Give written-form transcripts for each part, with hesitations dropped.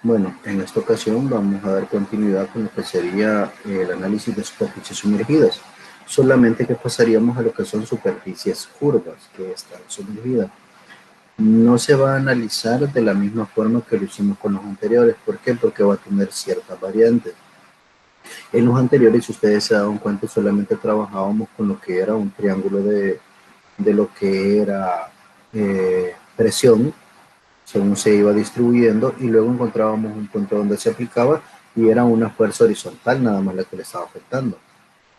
Bueno, en esta ocasión vamos a dar continuidad con lo que sería el análisis de superficies sumergidas. Solamente que pasaríamos a lo que son superficies curvas que están sumergidas. No se va a analizar de la misma forma que lo hicimos con los anteriores. ¿Por qué? Porque va a tener ciertas variantes. En los anteriores, si ustedes se dan cuenta, solamente trabajábamos con lo que era un triángulo de lo que era presión, según se iba distribuyendo, y luego encontrábamos un punto donde se aplicaba y era una fuerza horizontal nada más la que le estaba afectando.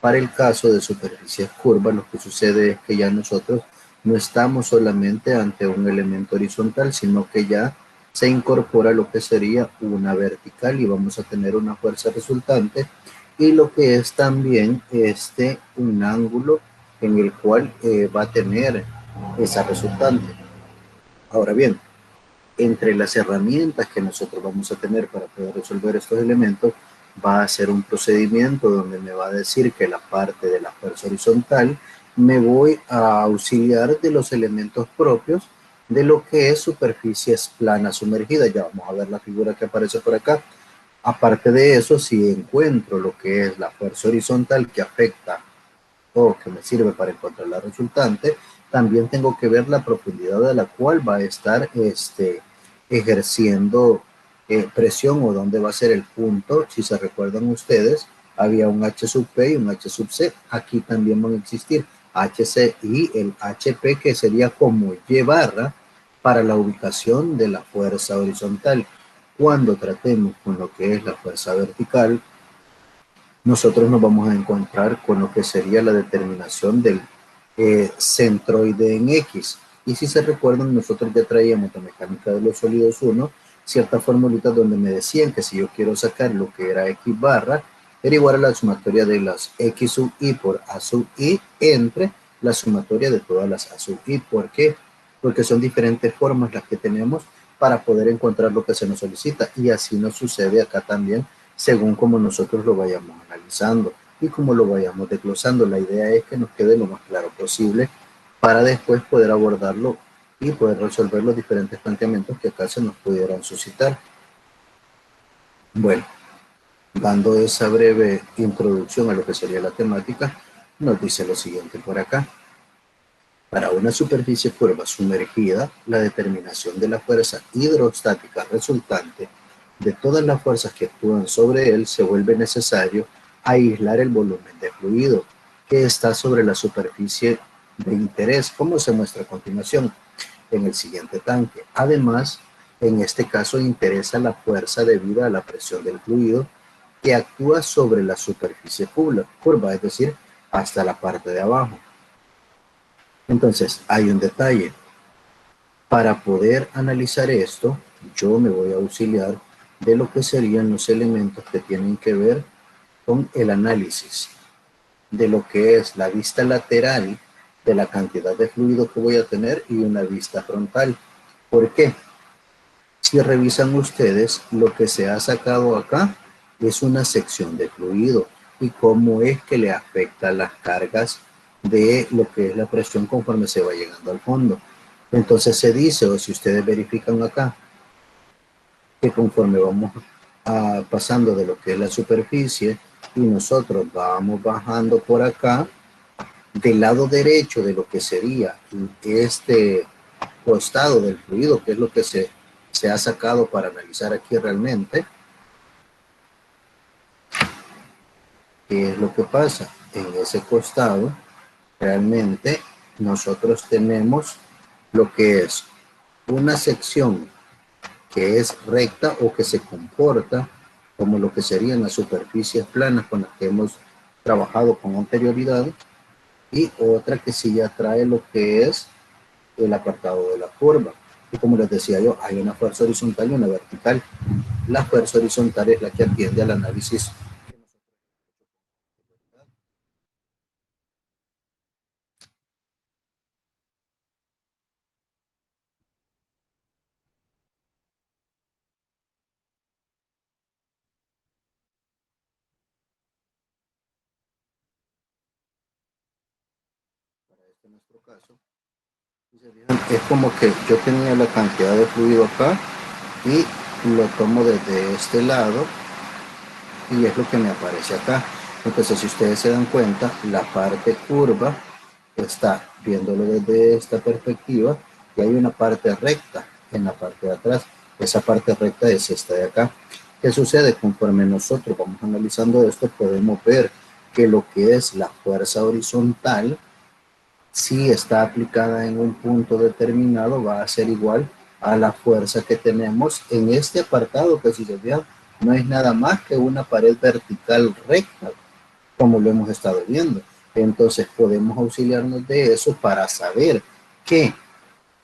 Para el caso de superficies curvas, lo que sucede es que ya nosotros no estamos solamente ante un elemento horizontal, sino que ya se incorpora lo que sería una vertical y vamos a tener una fuerza resultante y lo que es también un ángulo en el cual va a tener esa resultante. Ahora bien, entre las herramientas que nosotros vamos a tener para poder resolver estos elementos, va a ser un procedimiento donde me va a decir que la parte de la fuerza horizontal me voy a auxiliar de los elementos propios de lo que es superficies planas sumergidas. Ya vamos a ver la figura que aparece por acá. Aparte de eso, si encuentro lo que es la fuerza horizontal que afecta o que me sirve para encontrar la resultante, también tengo que ver la profundidad de la cual va a estar ejerciendo presión o dónde va a ser el punto. Si se recuerdan ustedes, había un H sub P y un H sub C. Aquí también van a existir HC y el HP, que sería como Y barra para la ubicación de la fuerza horizontal. Cuando tratemos con lo que es la fuerza vertical, nosotros nos vamos a encontrar con lo que sería la determinación del centroide en X. Y si se recuerdan, nosotros ya traíamos de mecánica de los sólidos 1 ciertas formulitas donde me decían que si yo quiero sacar lo que era X barra, era igual a la sumatoria de las X sub I por A sub I entre la sumatoria de todas las A sub I. ¿Por qué? Porque son diferentes formas las que tenemos para poder encontrar lo que se nos solicita. Y así nos sucede acá también según como nosotros lo vayamos analizando y como lo vayamos desglosando. La idea es que nos quede lo más claro posible para después poder abordarlo y poder resolver los diferentes planteamientos que acá se nos pudieran suscitar. Bueno, dando esa breve introducción a lo que sería la temática, nos dice lo siguiente por acá. Para una superficie curva sumergida, la determinación de la fuerza hidrostática resultante de todas las fuerzas que actúan sobre él se vuelve necesario aislar el volumen de fluido que está sobre la superficie de interés, como se muestra a continuación en el siguiente tanque. Además, en este caso interesa la fuerza debida a la presión del fluido que actúa sobre la superficie curva, es decir, hasta la parte de abajo. Entonces, hay un detalle. Para poder analizar esto, yo me voy a auxiliar de lo que serían los elementos que tienen que ver con el análisis de lo que es la vista lateral de la cantidad de fluido que voy a tener y una vista frontal. ¿Por qué? Si revisan ustedes, lo que se ha sacado acá es una sección de fluido y cómo es que le afecta las cargas de lo que es la presión conforme se va llegando al fondo. Entonces se dice, o si ustedes verifican acá, que conforme vamos pasando de lo que es la superficie y nosotros vamos bajando por acá, del lado derecho de lo que sería este costado del fluido, que es lo que se ha sacado para analizar aquí realmente, ¿qué es lo que pasa? En ese costado, realmente nosotros tenemos lo que es una sección que es recta o que se comporta como lo que serían las superficies planas con las que hemos trabajado con anterioridad, y otra que sí ya trae lo que es el apartado de la curva. Y como les decía yo, hay una fuerza horizontal y una vertical. La fuerza horizontal es la que atiende al análisis. Para este nuestro caso, es como que yo tenía la cantidad de fluido acá y lo tomo desde este lado y es lo que me aparece acá. Entonces, si ustedes se dan cuenta, la parte curva está viéndolo desde esta perspectiva y hay una parte recta en la parte de atrás. Esa parte recta es esta de acá. ¿Qué sucede? Conforme nosotros vamos analizando esto, podemos ver que lo que es la fuerza horizontal, si está aplicada en un punto determinado, va a ser igual a la fuerza que tenemos en este apartado, que si se fijan, no es nada más que una pared vertical recta, como lo hemos estado viendo. Entonces podemos auxiliarnos de eso para saber que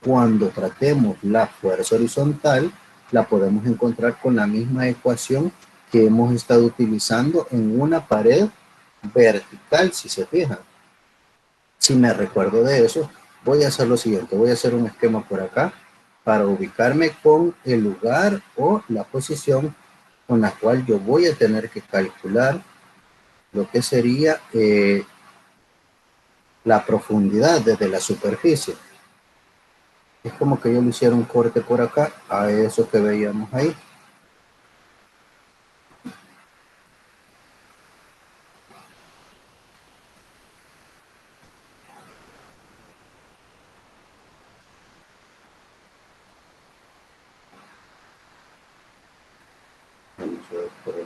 cuando tratemos la fuerza horizontal, la podemos encontrar con la misma ecuación que hemos estado utilizando en una pared vertical, si se fijan. Si me recuerdo de eso, voy a hacer lo siguiente, voy a hacer un esquema por acá para ubicarme con el lugar o la posición con la cual yo voy a tener que calcular lo que sería la profundidad desde la superficie. Es como que yo le hiciera un corte por acá a eso que veíamos ahí. Vamos a ver por acá.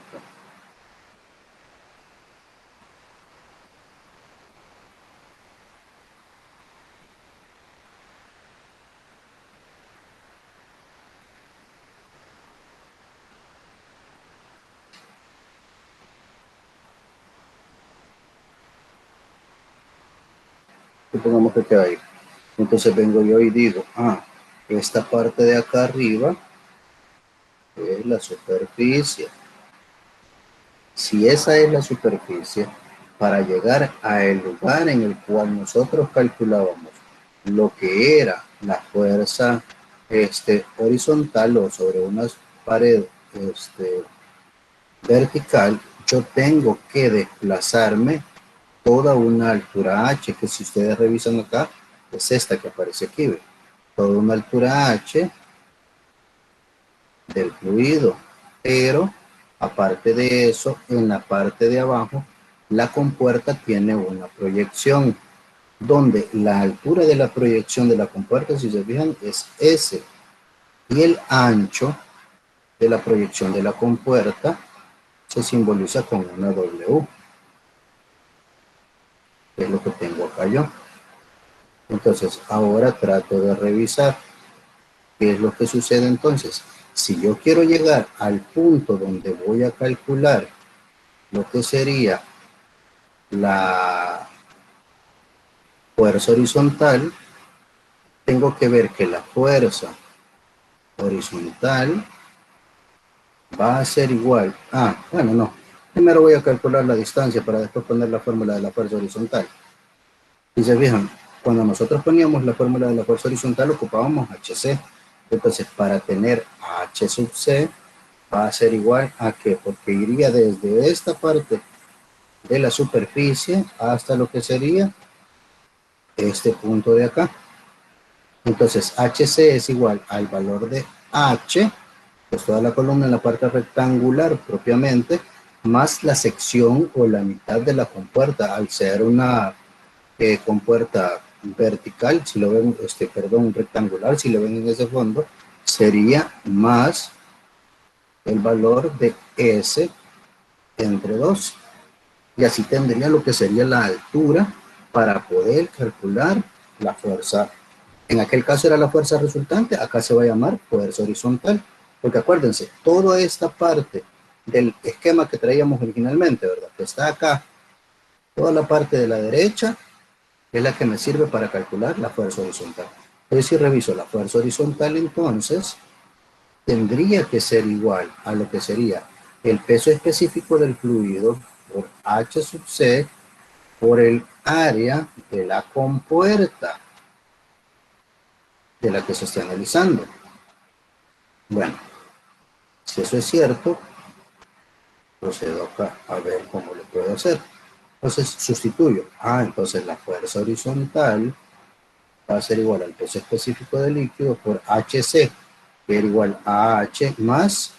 Supongamos que queda ahí. Entonces vengo yo y digo, esta parte de acá arriba es la superficie. Si esa es la superficie, para llegar al lugar en el cual nosotros calculábamos lo que era la fuerza horizontal o sobre una pared vertical, yo tengo que desplazarme toda una altura h, que si ustedes revisan acá, es esta que aparece aquí, ¿ve? Toda una altura h del fluido, pero aparte de eso, en la parte de abajo, la compuerta tiene una proyección, donde la altura de la proyección de la compuerta, si se fijan, es S, y el ancho de la proyección de la compuerta se simboliza con una W, que es lo que tengo acá yo. Entonces, ahora trato de revisar qué es lo que sucede entonces. Si yo quiero llegar al punto donde voy a calcular lo que sería la fuerza horizontal, tengo que ver que la fuerza horizontal va a ser igual a, bueno, no, primero voy a calcular la distancia para después poner la fórmula de la fuerza horizontal. Si se fijan, cuando nosotros poníamos la fórmula de la fuerza horizontal ocupábamos HC. Entonces, para tener H sub C va a ser igual a ¿qué? Porque iría desde esta parte de la superficie hasta lo que sería este punto de acá. Entonces, HC es igual al valor de H, pues toda la columna en la parte rectangular propiamente, más la sección o la mitad de la compuerta, al ser una compuerta vertical, si lo ven, perdón, rectangular, si lo ven en ese fondo, sería más el valor de S entre 2. Y así tendría lo que sería la altura para poder calcular la fuerza. En aquel caso era la fuerza resultante, acá se va a llamar fuerza horizontal. Porque acuérdense, toda esta parte del esquema que traíamos originalmente, ¿verdad? Que está acá, toda la parte de la derecha es la que me sirve para calcular la fuerza horizontal. Entonces, si reviso la fuerza horizontal, entonces tendría que ser igual a lo que sería el peso específico del fluido por H sub C por el área de la compuerta de la que se esté analizando. Bueno, si eso es cierto, procedo acá a ver cómo lo puedo hacer. Entonces sustituyo. Entonces la fuerza horizontal va a ser igual al peso específico del líquido por HC, que era igual a H más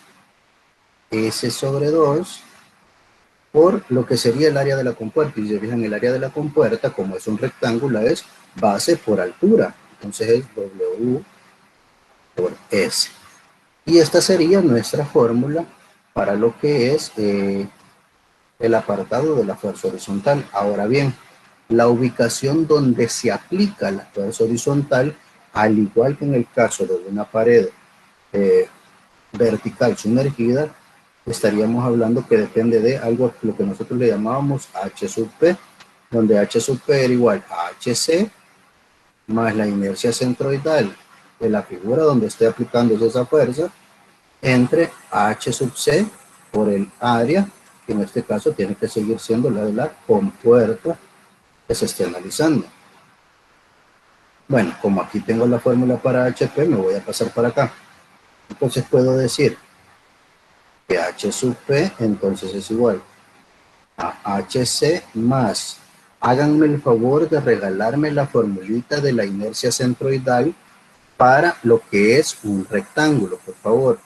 S sobre 2 por lo que sería el área de la compuerta. Y si se fijan, el área de la compuerta, como es un rectángulo, es base por altura. Entonces es W por S. Y esta sería nuestra fórmula para lo que es el apartado de la fuerza horizontal. Ahora bien, la ubicación donde se aplica la fuerza horizontal, al igual que en el caso de una pared eh, vertical sumergida, estaríamos hablando que depende de algo, lo que nosotros le llamábamos H sub P, donde H sub P era igual a HC más la inercia centroidal de la figura donde esté aplicándose esa fuerza, entre H sub C por el área, que en este caso tiene que seguir siendo la de la compuerta que se esté analizando. Bueno, como aquí tengo la fórmula para HP, me voy a pasar para acá. Entonces puedo decir que H sub P entonces es igual a HC más, háganme el favor de regalarme la formulita de la inercia centroidal para lo que es un rectángulo, por favor.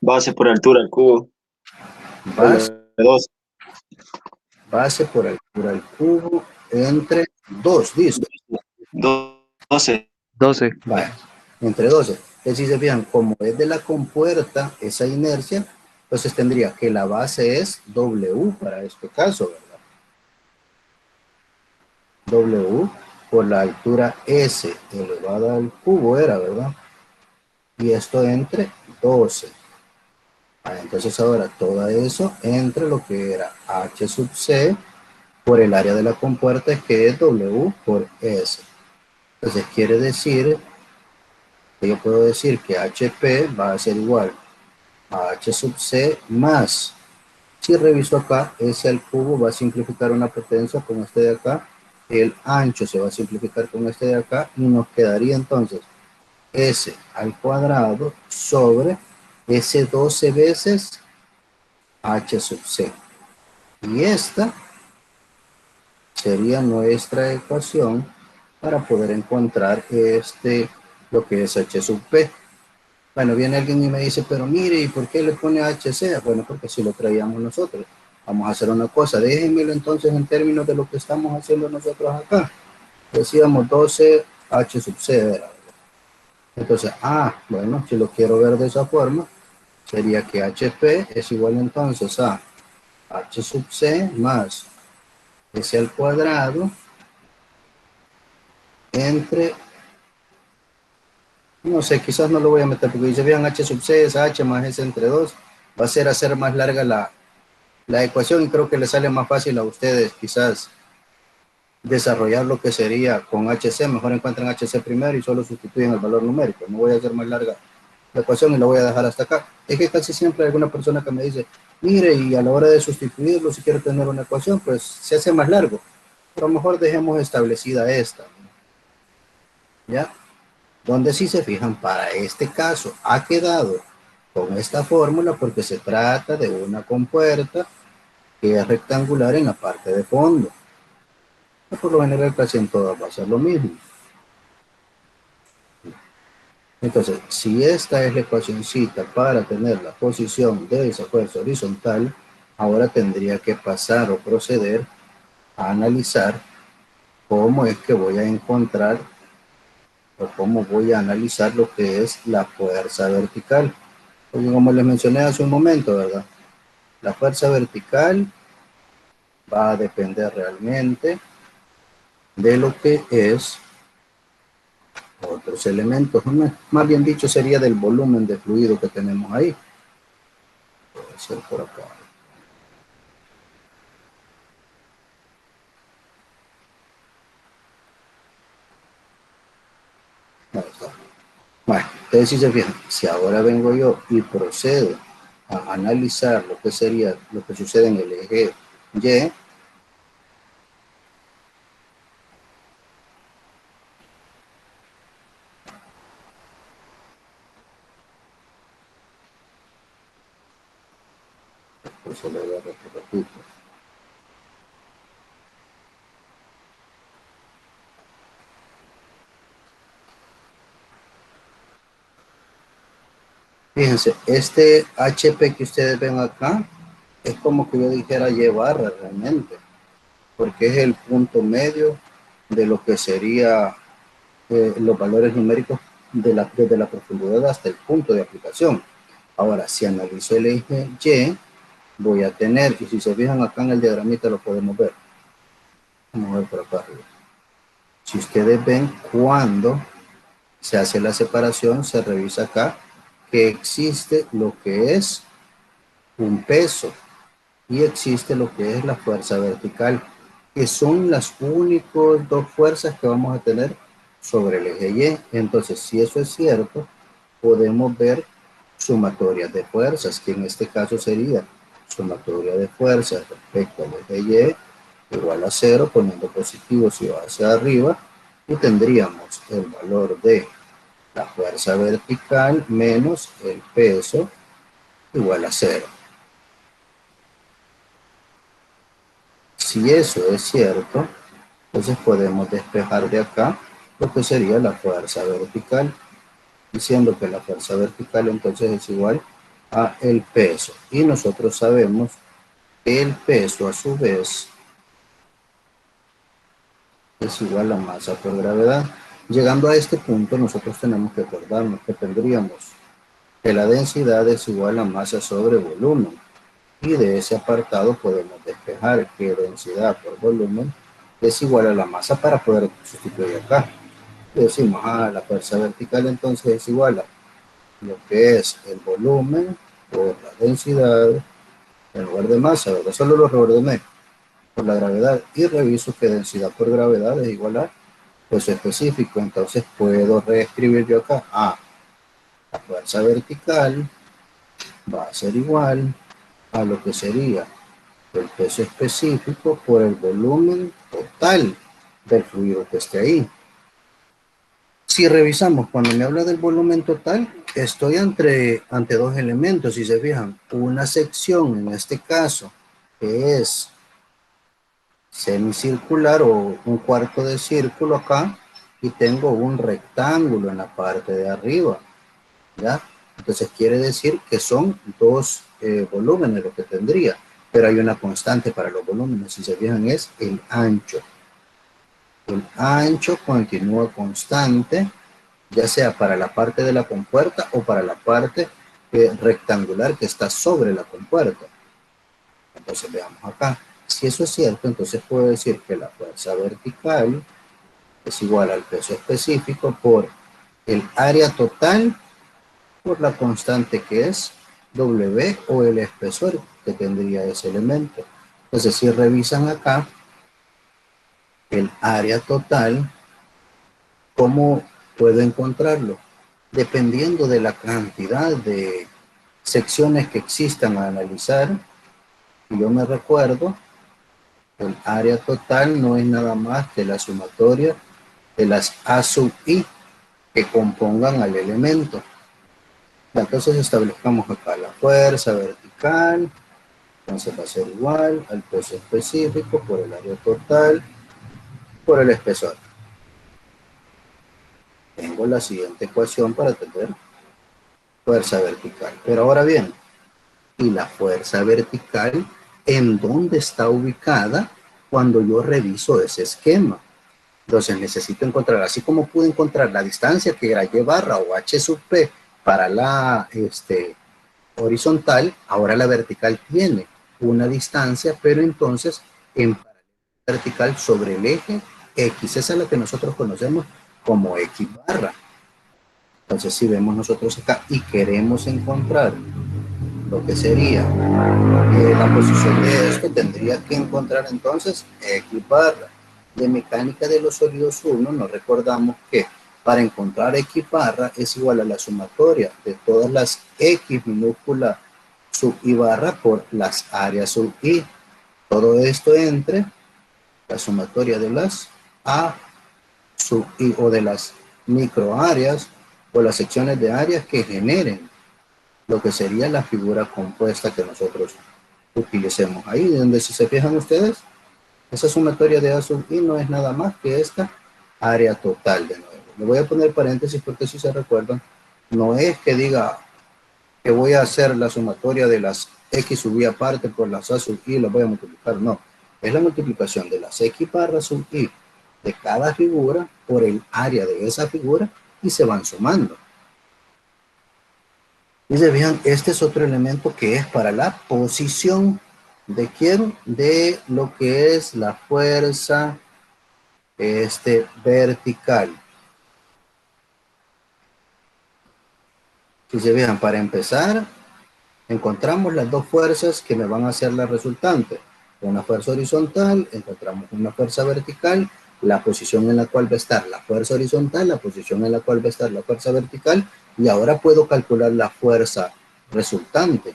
Base por altura al cubo. Base, W2. base por altura al cubo entre 2, dice. 12. 12. Vale, entre 12. Entonces, si se fijan, como es de la compuerta esa inercia, entonces tendría que la base es W para este caso, ¿verdad? W por la altura S elevada al cubo era, ¿verdad? Y esto entre 12. Entonces ahora todo eso entre lo que era H sub C por el área de la compuerta, que es W por S. Entonces quiere decir que yo puedo decir que HP va a ser igual a H sub C más, si reviso acá, S al cubo va a simplificar una potencia con este de acá, el ancho se va a simplificar con este de acá y nos quedaría entonces S al cuadrado sobre S 12 veces H sub C. Y esta sería nuestra ecuación para poder encontrar lo que es H sub P. Bueno, viene alguien y me dice, pero mire, ¿y por qué le pone HC? Bueno, porque si lo traíamos nosotros. Vamos a hacer una cosa, déjenmelo entonces en términos de lo que estamos haciendo nosotros acá. Decíamos 12 H sub C, ¿verdad? Entonces, bueno, si lo quiero ver de esa forma, sería que HP es igual entonces a H sub C más S al cuadrado entre, no sé, quizás no lo voy a meter porque dice, vean, H sub C es H más S entre 2, va a ser hacer más larga la ecuación y creo que le sale más fácil a ustedes quizás desarrollar lo que sería con HC, mejor encuentran HC primero y solo sustituyen el valor numérico. No voy a hacer más larga la ecuación y la voy a dejar hasta acá. Es que casi siempre hay alguna persona que me dice, mire, y a la hora de sustituirlo, si quiero tener una ecuación, pues se hace más largo. Pero mejor dejemos establecida esta, ¿ya? Donde si se fijan, para este caso ha quedado con esta fórmula porque se trata de una compuerta que es rectangular en la parte de fondo. Por lo general casi en todas va a ser lo mismo. Entonces, si esta es la ecuacióncita para tener la posición de esa fuerza horizontal, ahora tendría que pasar o proceder a analizar cómo es que voy a encontrar o cómo voy a analizar lo que es la fuerza vertical. Porque como les mencioné hace un momento, ¿verdad? La fuerza vertical va a depender realmente de lo que es otros elementos, más bien dicho sería del volumen de fluido que tenemos ahí. Puede ser por acá. Ahí está. Bueno, entonces si se fijan, si ahora vengo yo y procedo a analizar lo que sería lo que sucede en el eje Y, pues se le voy a repetir. Fíjense, este HP que ustedes ven acá es como que yo dijera Y barra realmente, porque es el punto medio de lo que sería los valores numéricos desde la profundidad hasta el punto de aplicación. Ahora, si analizo el eje Y, voy a tener, y si se fijan acá en el diagramita lo podemos ver. Vamos a ver por acá arriba. Si ustedes ven cuando se hace la separación, se revisa acá que existe lo que es un peso y existe lo que es la fuerza vertical, que son las únicas dos fuerzas que vamos a tener sobre el eje Y. Entonces, si eso es cierto, podemos ver sumatorias de fuerzas, que en este caso sería sumatoria de fuerzas respecto al eje Y igual a 0, poniendo positivo si va hacia arriba, y tendríamos el valor de la fuerza vertical menos el peso igual a 0. Si eso es cierto, entonces podemos despejar de acá lo que sería la fuerza vertical, diciendo que la fuerza vertical entonces es igual a el peso. Y nosotros sabemos que el peso a su vez es igual a masa por gravedad. Llegando a este punto, nosotros tenemos que acordarnos que tendríamos que la densidad es igual a masa sobre volumen. Y de ese apartado podemos despejar que densidad por volumen es igual a la masa para poder sustituir acá. Decimos, la fuerza vertical entonces es igual a lo que es el volumen por la densidad en lugar de masa, ¿verdad? Solo lo reordené por la gravedad y reviso que densidad por gravedad es igual a peso específico. Entonces puedo reescribir yo acá, la fuerza vertical va a ser igual a lo que sería el peso específico por el volumen total del fluido que esté ahí. Si revisamos, cuando me habla del volumen total, estoy ante dos elementos, si se fijan. Una sección, en este caso, que es semicircular o un cuarto de círculo acá, y tengo un rectángulo en la parte de arriba, ¿ya? Entonces quiere decir que son dos volúmenes lo que tendría, pero hay una constante para los volúmenes, si se fijan es el ancho. El ancho continúa constante, ya sea para la parte de la compuerta o para la parte rectangular que está sobre la compuerta. Entonces veamos acá. Si eso es cierto, entonces puedo decir que la fuerza vertical es igual al peso específico por el área total por la constante que es W o el espesor que tendría ese elemento. Entonces, si revisan acá, el área total, ¿cómo puedo encontrarlo? Dependiendo de la cantidad de secciones que existan a analizar, y yo me recuerdo, el área total no es nada más que la sumatoria de las A sub I que compongan al elemento. Entonces establezcamos acá la fuerza vertical, entonces va a ser igual al peso específico por el área total por el espesor. Tengo la siguiente ecuación para tener fuerza vertical. Pero ahora bien, ¿y la fuerza vertical en dónde está ubicada cuando yo reviso ese esquema? Entonces necesito encontrar, así como pude encontrar la distancia que era Y barra o H sub P para la horizontal, ahora la vertical tiene una distancia, pero entonces en vertical sobre el eje X. Esa es la que nosotros conocemos como X barra. Entonces, si vemos nosotros acá y queremos encontrar lo que sería la posición de esto, tendría que encontrar entonces X barra. De mecánica de los sólidos 1, nos recordamos que para encontrar X barra es igual a la sumatoria de todas las X minúscula sub I barra por las áreas sub I. Todo esto entre la sumatoria de las A sub I o de las microáreas o las secciones de áreas que generen lo que sería la figura compuesta que nosotros utilicemos ahí, donde si se fijan ustedes, esa sumatoria de A sub I no es nada más que esta área total de nuevo. Le voy a poner paréntesis porque si se recuerdan, no es que diga que voy a hacer la sumatoria de las X sub y aparte por las A sub I, las voy a multiplicar, no. Es la multiplicación de las X barra sub I de cada figura por el área de esa figura y se van sumando. Y se fijan, este es otro elemento que es para la posición de quién, de lo que es la fuerza vertical. Si se fijan, para empezar, encontramos las dos fuerzas que me van a hacer la resultante. Una fuerza horizontal, encontramos una fuerza vertical, la posición en la cual va a estar la fuerza horizontal, la posición en la cual va a estar la fuerza vertical, y ahora puedo calcular la fuerza resultante,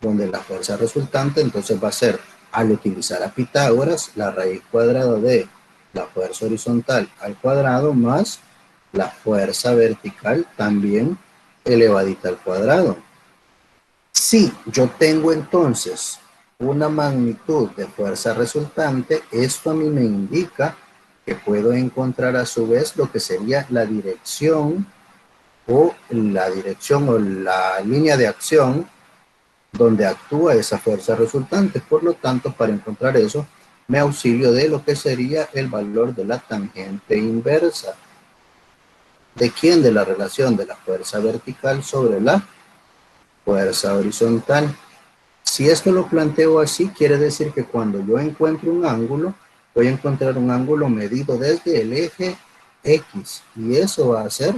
donde la fuerza resultante entonces va a ser, al utilizar a Pitágoras, la raíz cuadrada de la fuerza horizontal al cuadrado más la fuerza vertical también elevadita al cuadrado. Si yo tengo entonces una magnitud de fuerza resultante, esto a mí me indica que puedo encontrar a su vez lo que sería la dirección o la línea de acción donde actúa esa fuerza resultante. Por lo tanto, para encontrar eso, me auxilio de lo que sería el valor de la tangente inversa. ¿De quién? De la relación de la fuerza vertical sobre la fuerza horizontal. Si esto lo planteo así, quiere decir que cuando yo encuentre un ángulo, voy a encontrar un ángulo medido desde el eje X. Y eso va a ser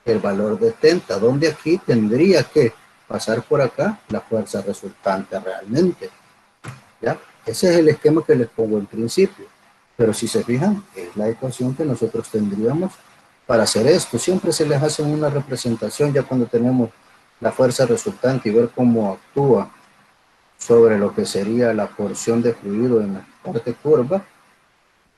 el valor de θ, donde aquí tendría que pasar por acá la fuerza resultante realmente. ¿Ya? Ese es el esquema que les pongo en principio. Pero si se fijan, es la ecuación que nosotros tendríamos para hacer esto. Siempre se les hace una representación ya cuando tenemos la fuerza resultante y ver cómo actúa sobre lo que sería la porción de fluido en la parte curva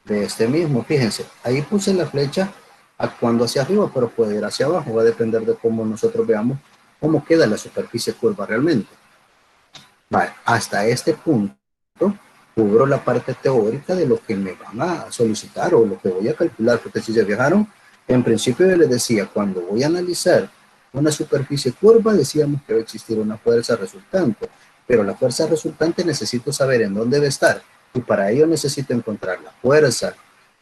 de este mismo. Fíjense, ahí puse la flecha actuando hacia arriba, pero puede ir hacia abajo. Va a depender de cómo nosotros veamos cómo queda la superficie curva realmente. Vale, hasta este punto cubro la parte teórica de lo que me van a solicitar o lo que voy a calcular, porque si se fijaron, en principio yo les decía, cuando voy a analizar una superficie curva, decíamos que va a existir una fuerza resultante, pero la fuerza resultante necesito saber en dónde debe estar, y para ello necesito encontrar la fuerza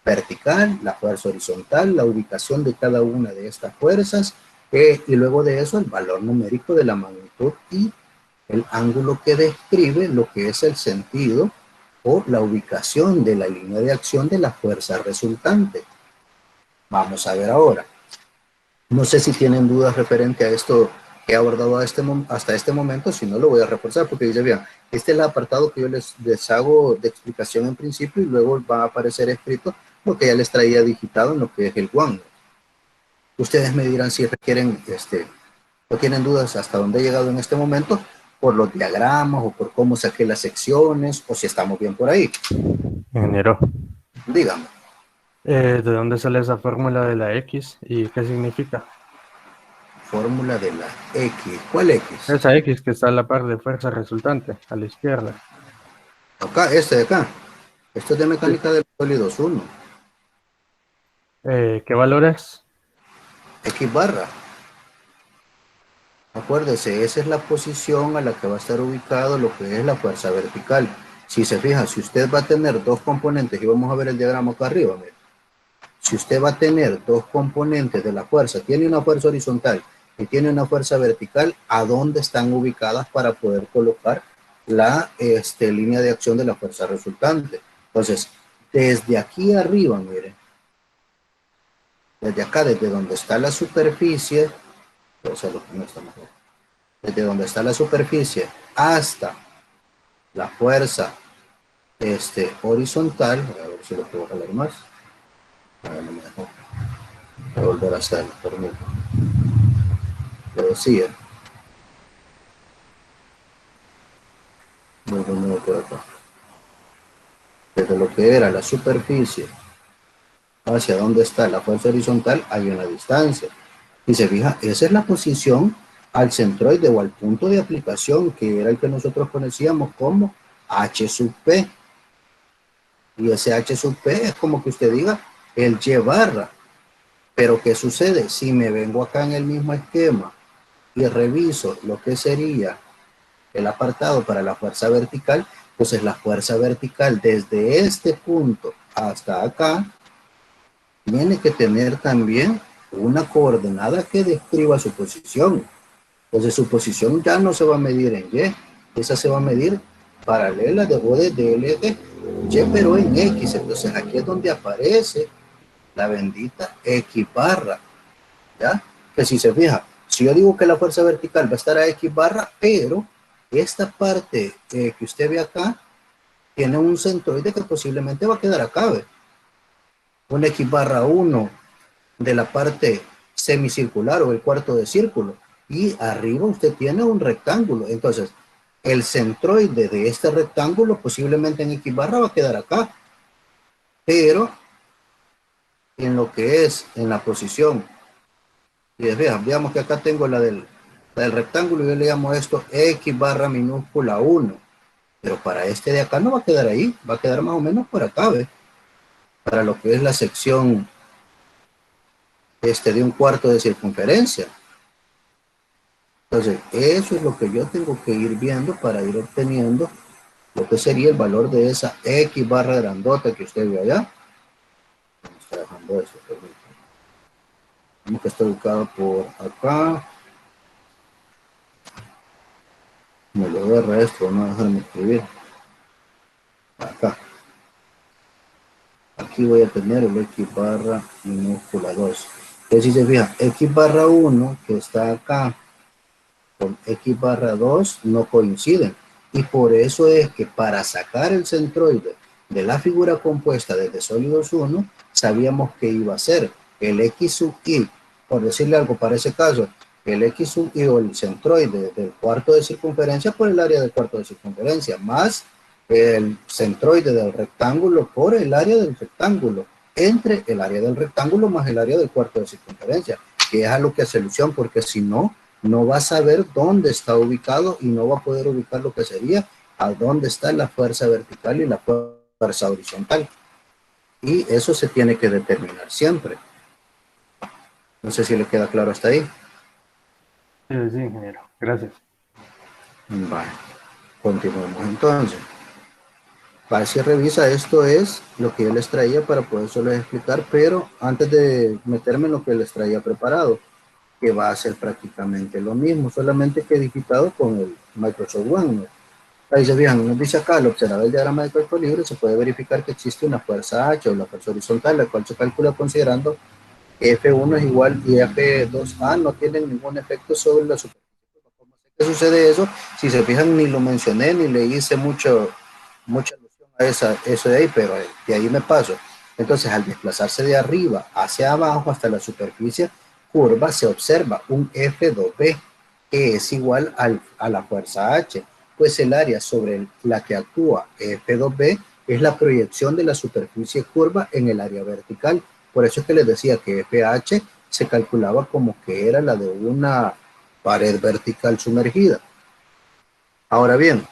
vertical, la fuerza horizontal, la ubicación de cada una de estas fuerzas, y luego de eso el valor numérico de la magnitud y el ángulo que describe lo que es el sentido o la ubicación de la línea de acción de la fuerza resultante. Vamos a ver ahora. No sé si tienen dudas referente a esto que he abordado hasta este momento, si no lo voy a reforzar porque dice, bien, este es el apartado que yo les hago de explicación en principio y luego va a aparecer escrito lo que ya les traía digitado en lo que es el OneNote. Ustedes me dirán si requieren o tienen dudas hasta dónde he llegado en este momento por los diagramas o por cómo saqué las secciones o si estamos bien por ahí. Ingeniero, Dígame. ¿de dónde sale esa fórmula de la X y qué significa? Fórmula de la X. ¿Cuál X? Esa X que está a la par de fuerza resultante, a la izquierda. Acá, este de acá. Esto es de Sí. mecánica de sólidos 1. ¿Qué valor es? X barra. Acuérdese, esa es la posición a la que va a estar ubicado lo que es la fuerza vertical. Si se fija, si usted va a tener dos componentes, y vamos a ver el diagrama acá arriba, mire. Si usted va a tener dos componentes de la fuerza, tiene una fuerza horizontal y tiene una fuerza vertical, ¿a dónde están ubicadas para poder colocar la línea de acción de la fuerza resultante? Entonces, desde aquí arriba, mire, desde acá, desde donde está la superficie, desde donde está la superficie hasta la fuerza horizontal, a ver si lo puedo jalar más, a ver, no me dejó. Voy a volver a hacerlo, permítame. Lo decía, voy de nuevo por acá. Desde lo que era la superficie hacia donde está la fuerza horizontal hay una distancia. Y se fija, esa es la posición al centroide o al punto de aplicación que era el que nosotros conocíamos como H sub P. Y ese H sub P es como que usted diga el Y barra. Pero ¿qué sucede? Si me vengo acá en el mismo esquema y reviso lo que sería el apartado para la fuerza vertical, entonces la fuerza vertical desde este punto hasta acá tiene que tener también una coordenada que describa su posición. Entonces su posición ya no se va a medir en Y, esa se va a medir paralela de O de DLD, Y pero en X. Entonces aquí es donde aparece la bendita X barra, ¿ya? Que si se fija, si yo digo que la fuerza vertical va a estar a X barra, pero esta parte que usted ve acá tiene un centroide que posiblemente va a quedar acá, ¿ve? Un X barra 1 de la parte semicircular o el cuarto de círculo, y arriba usted tiene un rectángulo. Entonces el centroide de este rectángulo posiblemente en X barra va a quedar acá, pero en lo que es en la posición, y veamos que acá tengo la del rectángulo, yo le llamo esto X barra minúscula 1, pero para este de acá no va a quedar ahí, va a quedar más o menos por acá, ¿ve? Para lo que es la sección de un cuarto de circunferencia. Entonces, eso es lo que yo tengo que ir viendo para ir obteniendo lo que sería el valor de esa X barra grandota que usted ve allá. Vamos trabajando eso, vemos que está ubicado por acá. Me lo voy a agarrar esto, no dejarme escribir. Acá. Aquí voy a tener el X barra minúscula 2. Entonces, si se fija, X barra 1 que está acá con X barra 2 no coinciden. Y por eso es que para sacar el centroide de la figura compuesta desde sólidos 1, sabíamos que iba a ser el X sub I, por decirle algo para ese caso, el X sub I o el centroide del cuarto de circunferencia por el área del cuarto de circunferencia, más el centroide del rectángulo por el área del rectángulo, entre el área del rectángulo más el área del cuarto de circunferencia, que es a lo que hace alusión, porque si no, no va a saber dónde está ubicado y no va a poder ubicar lo que sería a dónde está la fuerza vertical y la fuerza horizontal. Y eso se tiene que determinar siempre. No sé si le queda claro hasta ahí. Sí, sí, ingeniero. Gracias. Vale, continuemos entonces. Para si revisa, esto es lo que yo les traía para poder solo explicar, pero antes de meterme en lo que les traía preparado, que va a ser prácticamente lo mismo, solamente que digitado con el Microsoft Word, ¿no? Ahí se fijan, nos dice acá, al observar el diagrama de cuerpo libre se puede verificar que existe una fuerza H o la fuerza horizontal, la cual se calcula considerando que F1 es igual y F2A no tienen ningún efecto sobre la superficie. ¿Cómo sé que sucede eso? Si se fijan, ni lo mencioné, ni le hice mucha alusión a eso de ahí, pero de ahí me paso. Entonces, al desplazarse de arriba hacia abajo hasta la superficie curva, se observa un F2B que es igual a la fuerza H, pues el área sobre la que actúa F2B es la proyección de la superficie curva en el área vertical. Por eso es que les decía que FH se calculaba como que era la de una pared vertical sumergida. Ahora bien,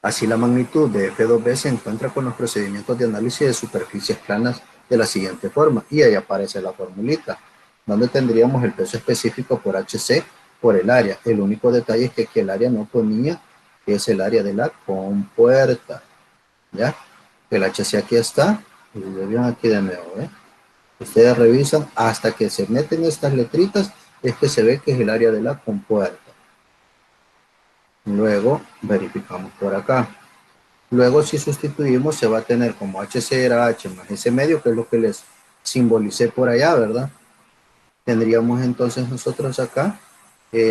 así la magnitud de F2B se encuentra con los procedimientos de análisis de superficies planas de la siguiente forma, y ahí aparece la formulita, donde tendríamos el peso específico por HC por el área. El único detalle es que aquí el área no ponía, que es el área de la compuerta, ¿ya? El HC aquí está, y lo vean aquí de nuevo, ¿eh? Ustedes revisan hasta que se meten estas letritas, es que se ve que es el área de la compuerta. Luego verificamos por acá. Luego si sustituimos se va a tener como HC era H más S medio, que es lo que les simbolicé por allá, ¿verdad? Tendríamos entonces nosotros acá,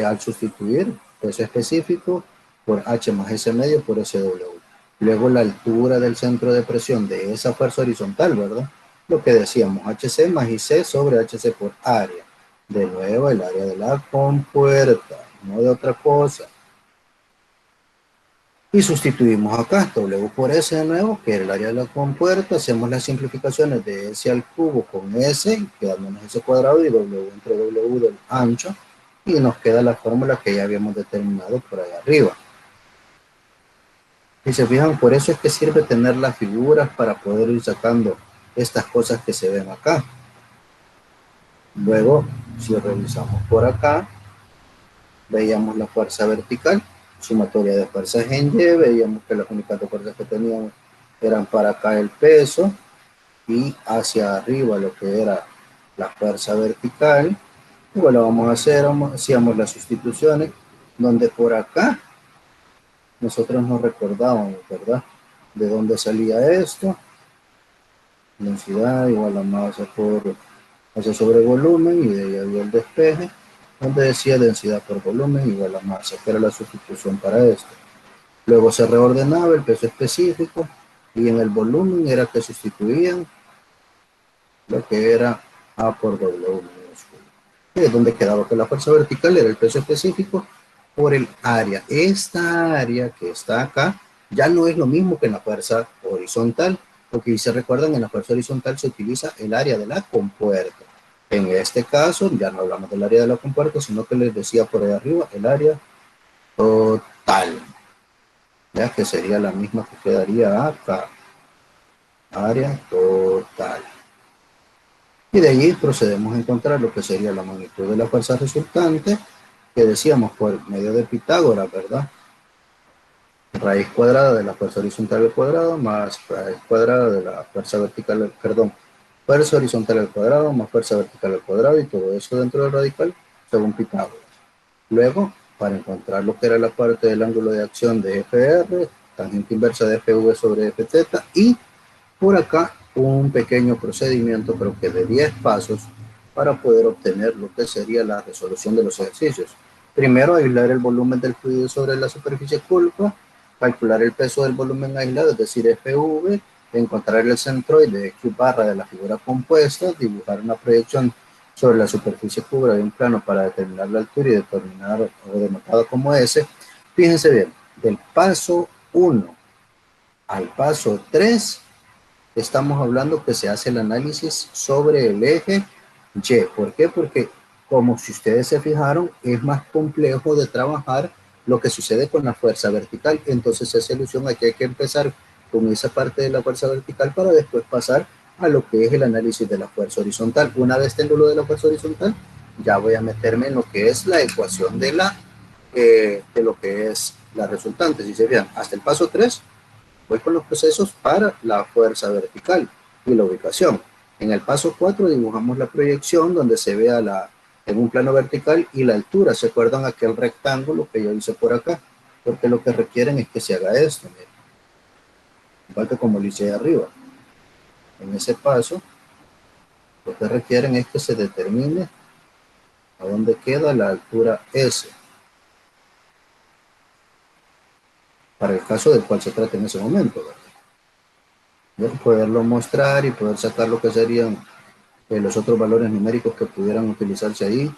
al sustituir peso específico por H más S medio por SW. Luego la altura del centro de presión de esa fuerza horizontal, ¿verdad? Lo que decíamos, HC más IC sobre HC por área. De nuevo el área de la compuerta, no de otra cosa. Y sustituimos acá W por S de nuevo, que es el área de la compuerta. Hacemos las simplificaciones de S al cubo con S, quedándonos S cuadrado y W entre W del ancho. Y nos queda la fórmula que ya habíamos determinado por ahí arriba. Y se fijan, por eso es que sirve tener las figuras para poder ir sacando estas cosas que se ven acá. Luego, si revisamos por acá, veíamos la fuerza vertical, sumatoria de fuerzas en Y, veíamos que las únicas dos fuerzas que teníamos eran para acá el peso y hacia arriba lo que era la fuerza vertical. Igual lo vamos a hacer, hacíamos las sustituciones, donde por acá nosotros nos recordábamos, ¿verdad? De dónde salía esto, densidad igual a masa por masa sobre volumen, y de ahí había el despeje, donde decía densidad por volumen igual a masa, que era la sustitución para esto. Luego se reordenaba el peso específico, y en el volumen era que sustituían lo que era A por W minúsculo. Y es donde quedaba que la fuerza vertical era el peso específico por el área. Esta área que está acá ya no es lo mismo que en la fuerza horizontal, porque si se recuerdan, en la fuerza horizontal se utiliza el área de la compuerta. En este caso ya no hablamos del área de la compuerta, sino que les decía por ahí arriba el área total, ya que sería la misma que quedaría acá, área total. Y de allí procedemos a encontrar lo que sería la magnitud de la fuerza resultante, que decíamos por medio de Pitágoras, ¿verdad? Raíz cuadrada de la fuerza horizontal al cuadrado más raíz cuadrada de la fuerza vertical, perdón, fuerza horizontal al cuadrado más fuerza vertical al cuadrado, y todo eso dentro del radical según Pitágoras. Luego, para encontrar lo que era la parte del ángulo de acción de FR, tangente inversa de FV sobre Fθ, y por acá un pequeño procedimiento, creo que de 10 pasos, para poder obtener lo que sería la resolución de los ejercicios. Primero, aislar el volumen del fluido sobre la superficie pulpa, calcular el peso del volumen aislado, es decir, FV, encontrar el centroide Q barra de la figura compuesta, dibujar una proyección sobre la superficie cubra de un plano para determinar la altura y determinar o denotado como S. Fíjense bien, del paso 1 al paso 3 estamos hablando que se hace el análisis sobre el eje Y. ¿Por qué? Porque, como si ustedes se fijaron, es más complejo de trabajar lo que sucede con la fuerza vertical. Entonces esa ilusión aquí hay que empezar con esa parte de la fuerza vertical para después pasar a lo que es el análisis de la fuerza horizontal. Una vez tengo lo de la fuerza horizontal, ya voy a meterme en lo que es la ecuación de lo que es la resultante. Si se fijan, hasta el paso 3 voy con los procesos para la fuerza vertical y la ubicación. En el paso 4 dibujamos la proyección donde se vea en un plano vertical y la altura. ¿Se acuerdan aquel rectángulo que yo hice por acá? Porque lo que requieren es que se haga esto, miren, igual que como lo hice arriba. En ese paso, lo que requieren es que se determine a dónde queda la altura S, para el caso del cual se trata en ese momento, ¿verdad? Poderlo mostrar y poder sacar lo que serían los otros valores numéricos que pudieran utilizarse ahí.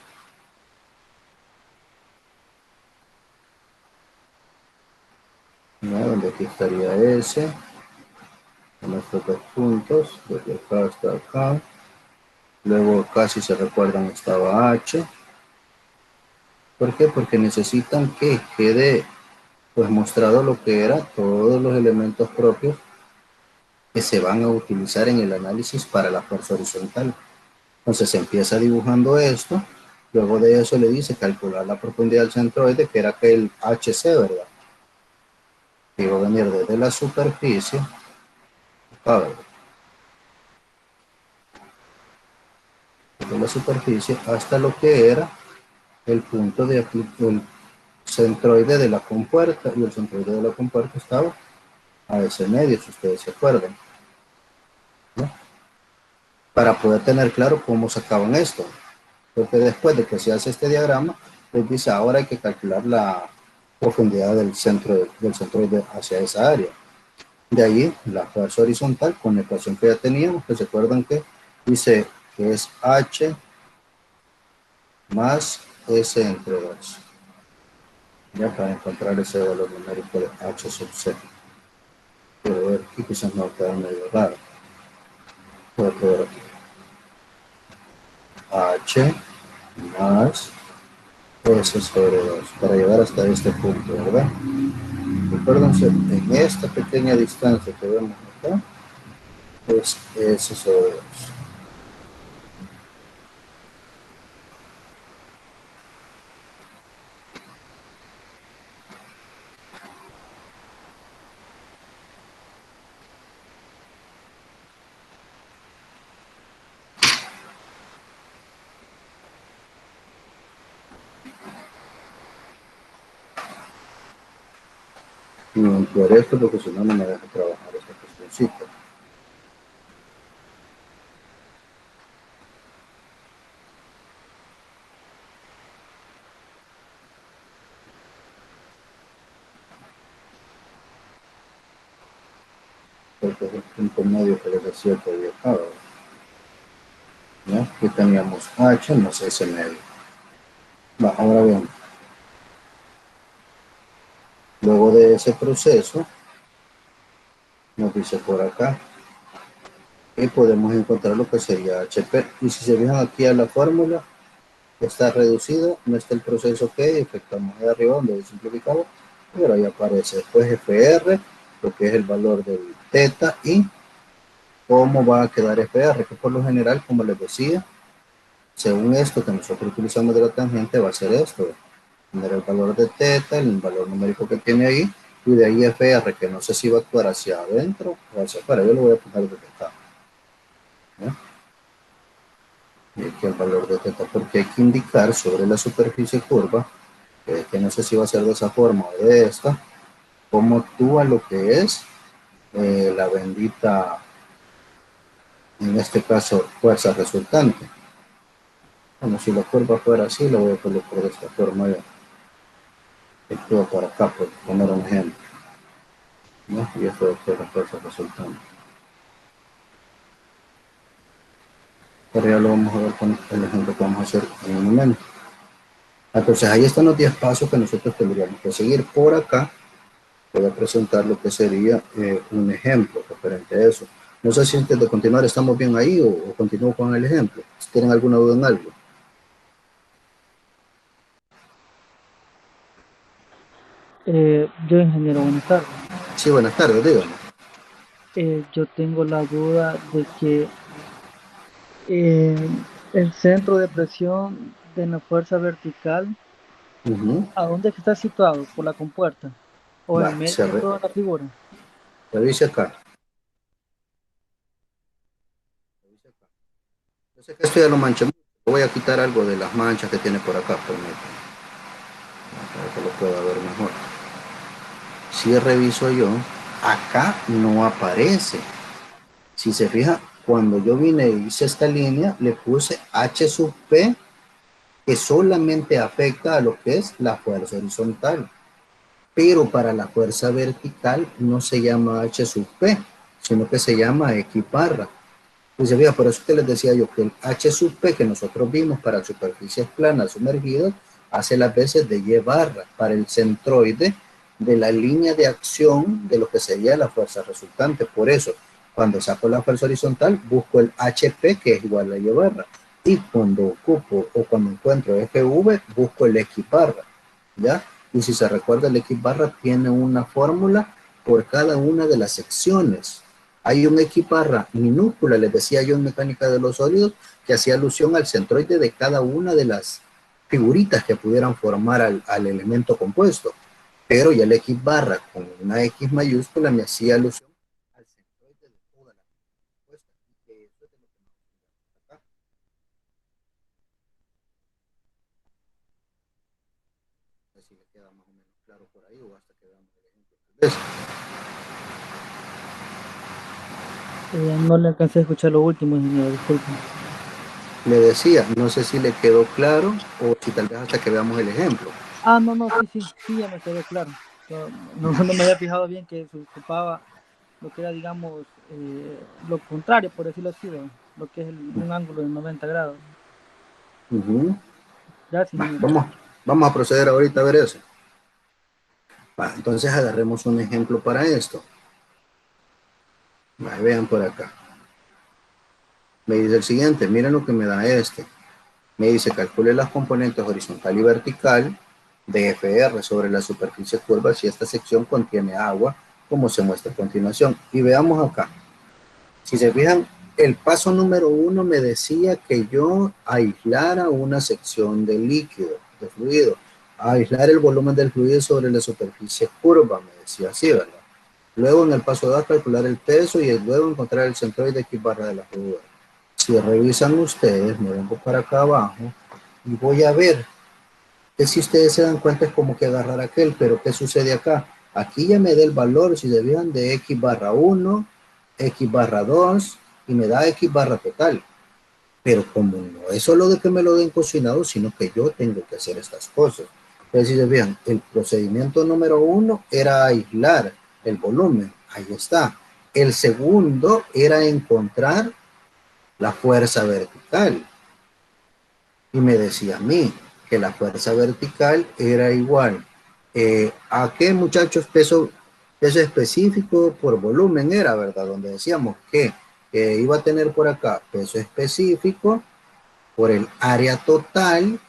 ¿No? Donde aquí estaría S, en estos dos puntos, desde acá hasta acá. Luego acá, si se recuerdan, estaba H. ¿Por qué? Porque necesitan que quede pues mostrado lo que era todos los elementos propios que se van a utilizar en el análisis para la fuerza horizontal. Entonces se empieza dibujando esto, luego de eso le dice calcular la profundidad del centroide, que era aquel HC, ¿verdad? Que iba a venir desde la superficie, desde la superficie hasta lo que era el punto de aquí, el centroide de la compuerta, y el centroide de la compuerta estaba a ese medio, si ustedes se acuerdan, ¿no? Para poder tener claro cómo sacaban esto, porque después de que se hace este diagrama, les dice ahora hay que calcular la profundidad del centroide hacia esa área. De ahí la fuerza horizontal con la ecuación que ya teníamos, que se acuerdan que dice que es H más S entre 2. Ya para encontrar ese valor numérico de H sub C. Quiero ver aquí, quizás no va a quedar medio raro. Voy a poner aquí H más S sobre 2 para llegar hasta este punto, ¿verdad? Recuérdense, en esta pequeña distancia que vemos acá es S sobre 2. No, por esto, porque si no, no me deja trabajar esta cuestioncita. Porque es el punto medio que les decía que había acá, ¿no? Aquí teníamos H más S medio. Va, ahora bien, luego de ese proceso, nos dice por acá, y podemos encontrar lo que sería HP. Y si se fijan aquí a la fórmula, está reducido, no está el proceso que efectuamos de arriba donde es simplificado, pero ahí aparece después FR, lo que es el valor del teta y cómo va a quedar FR, que por lo general, como les decía, según esto que nosotros utilizamos de la tangente, va a ser esto, tener el valor de teta, el valor numérico que tiene ahí, y de ahí FR, que no sé si va a actuar hacia adentro o hacia afuera, yo lo voy a poner desde acá, ¿no? Y aquí el valor de teta, porque hay que indicar sobre la superficie curva, que no sé si va a ser de esa forma o de esta, cómo actúa lo que es la bendita, en este caso, fuerza resultante. Bueno, si la curva fuera así, lo voy a colocar de esta forma ya. Actúa para acá, por poner un ejemplo, ¿no? Y esto es la fuerza resultante. Pero ya lo vamos a ver con el ejemplo que vamos a hacer en un momento. Entonces ahí están los 10 pasos que nosotros tendríamos que seguir. Por acá voy a presentar lo que sería un ejemplo referente a eso. No sé si antes de continuar estamos bien ahí o continúo con el ejemplo. Si tienen alguna duda en algo. Yo, ingeniero, buenas tardes. Sí, buenas tardes, dígame. Yo tengo la duda de que el centro de presión de la fuerza vertical, ¿a dónde es que está situado? ¿Por la compuerta? ¿O Va, en medio de toda la figura? revise acá. Yo sé que esto ya lo manché mucho. Voy a quitar algo de las manchas que tiene por acá, permítanme, para que lo pueda ver mejor. Si reviso yo, acá no aparece. Si se fija, cuando yo vine y hice esta línea, le puse H sub P, que solamente afecta a lo que es la fuerza horizontal. Pero para la fuerza vertical no se llama H sub P, sino que se llama X barra. Y se fija, por eso que les decía yo que el H sub P que nosotros vimos para superficies planas sumergidas hace las veces de Y barra para el centroide de la línea de acción de lo que sería la fuerza resultante. Por eso, cuando saco la fuerza horizontal, busco el HP que es igual a Y barra. Y cuando ocupo o cuando encuentro FV, busco el X barra. ¿Ya? Y si se recuerda, el X barra tiene una fórmula por cada una de las secciones. Hay un X barra minúscula, les decía yo en mecánica de los sólidos, que hacía alusión al centroide de cada una de las figuritas que pudieran formar al elemento compuesto. Pero ya el X barra con una X mayúscula me hacía alusión al centroide de toda la compuesta. Y eso es de lo que nos vamos a acá. No sé si le queda más o menos claro por ahí o hasta que veamos el ejemplo. No le alcancé a escuchar lo último, ingeniero, disculpe. Le decía, no sé si le quedó claro o si tal vez hasta que veamos el ejemplo. No, sí, ya me quedó claro. No me había fijado bien que se ocupaba lo que era, digamos, lo contrario, por decirlo así, lo que es un ángulo de 90 grados. Gracias, ingeniero. Vamos a proceder ahorita a ver eso. Entonces agarremos un ejemplo para esto. Vean por acá. Me dice el siguiente, miren lo que me da este. Me dice, calcule las componentes horizontal y vertical de FR sobre la superficie curva si esta sección contiene agua, como se muestra a continuación. Y veamos acá. Si se fijan, el paso número 1 me decía que yo aislara una sección de líquido, de fluido, aislar el volumen del fluido sobre la superficie curva, me decía así, ¿verdad? Luego en el paso 2 calcular el peso y luego encontrar el centroide X barra de la figura. Si revisan ustedes, me vengo para acá abajo y voy a ver que si ustedes se dan cuenta es como que agarrar aquel, pero ¿qué sucede acá? Aquí ya me da el valor, si se fijan, de x barra 1, x barra 2, y me da x barra total. Pero como no es solo de que me lo den cocinado, sino que yo tengo que hacer estas cosas. Entonces, si se fijan, el procedimiento número 1 era aislar el volumen. Ahí está. El segundo era encontrar la fuerza vertical. Y me decía a mí que la fuerza vertical era igual. ¿A qué, muchachos? Peso específico por volumen era, ¿verdad? Donde decíamos que iba a tener por acá peso específico por el área total,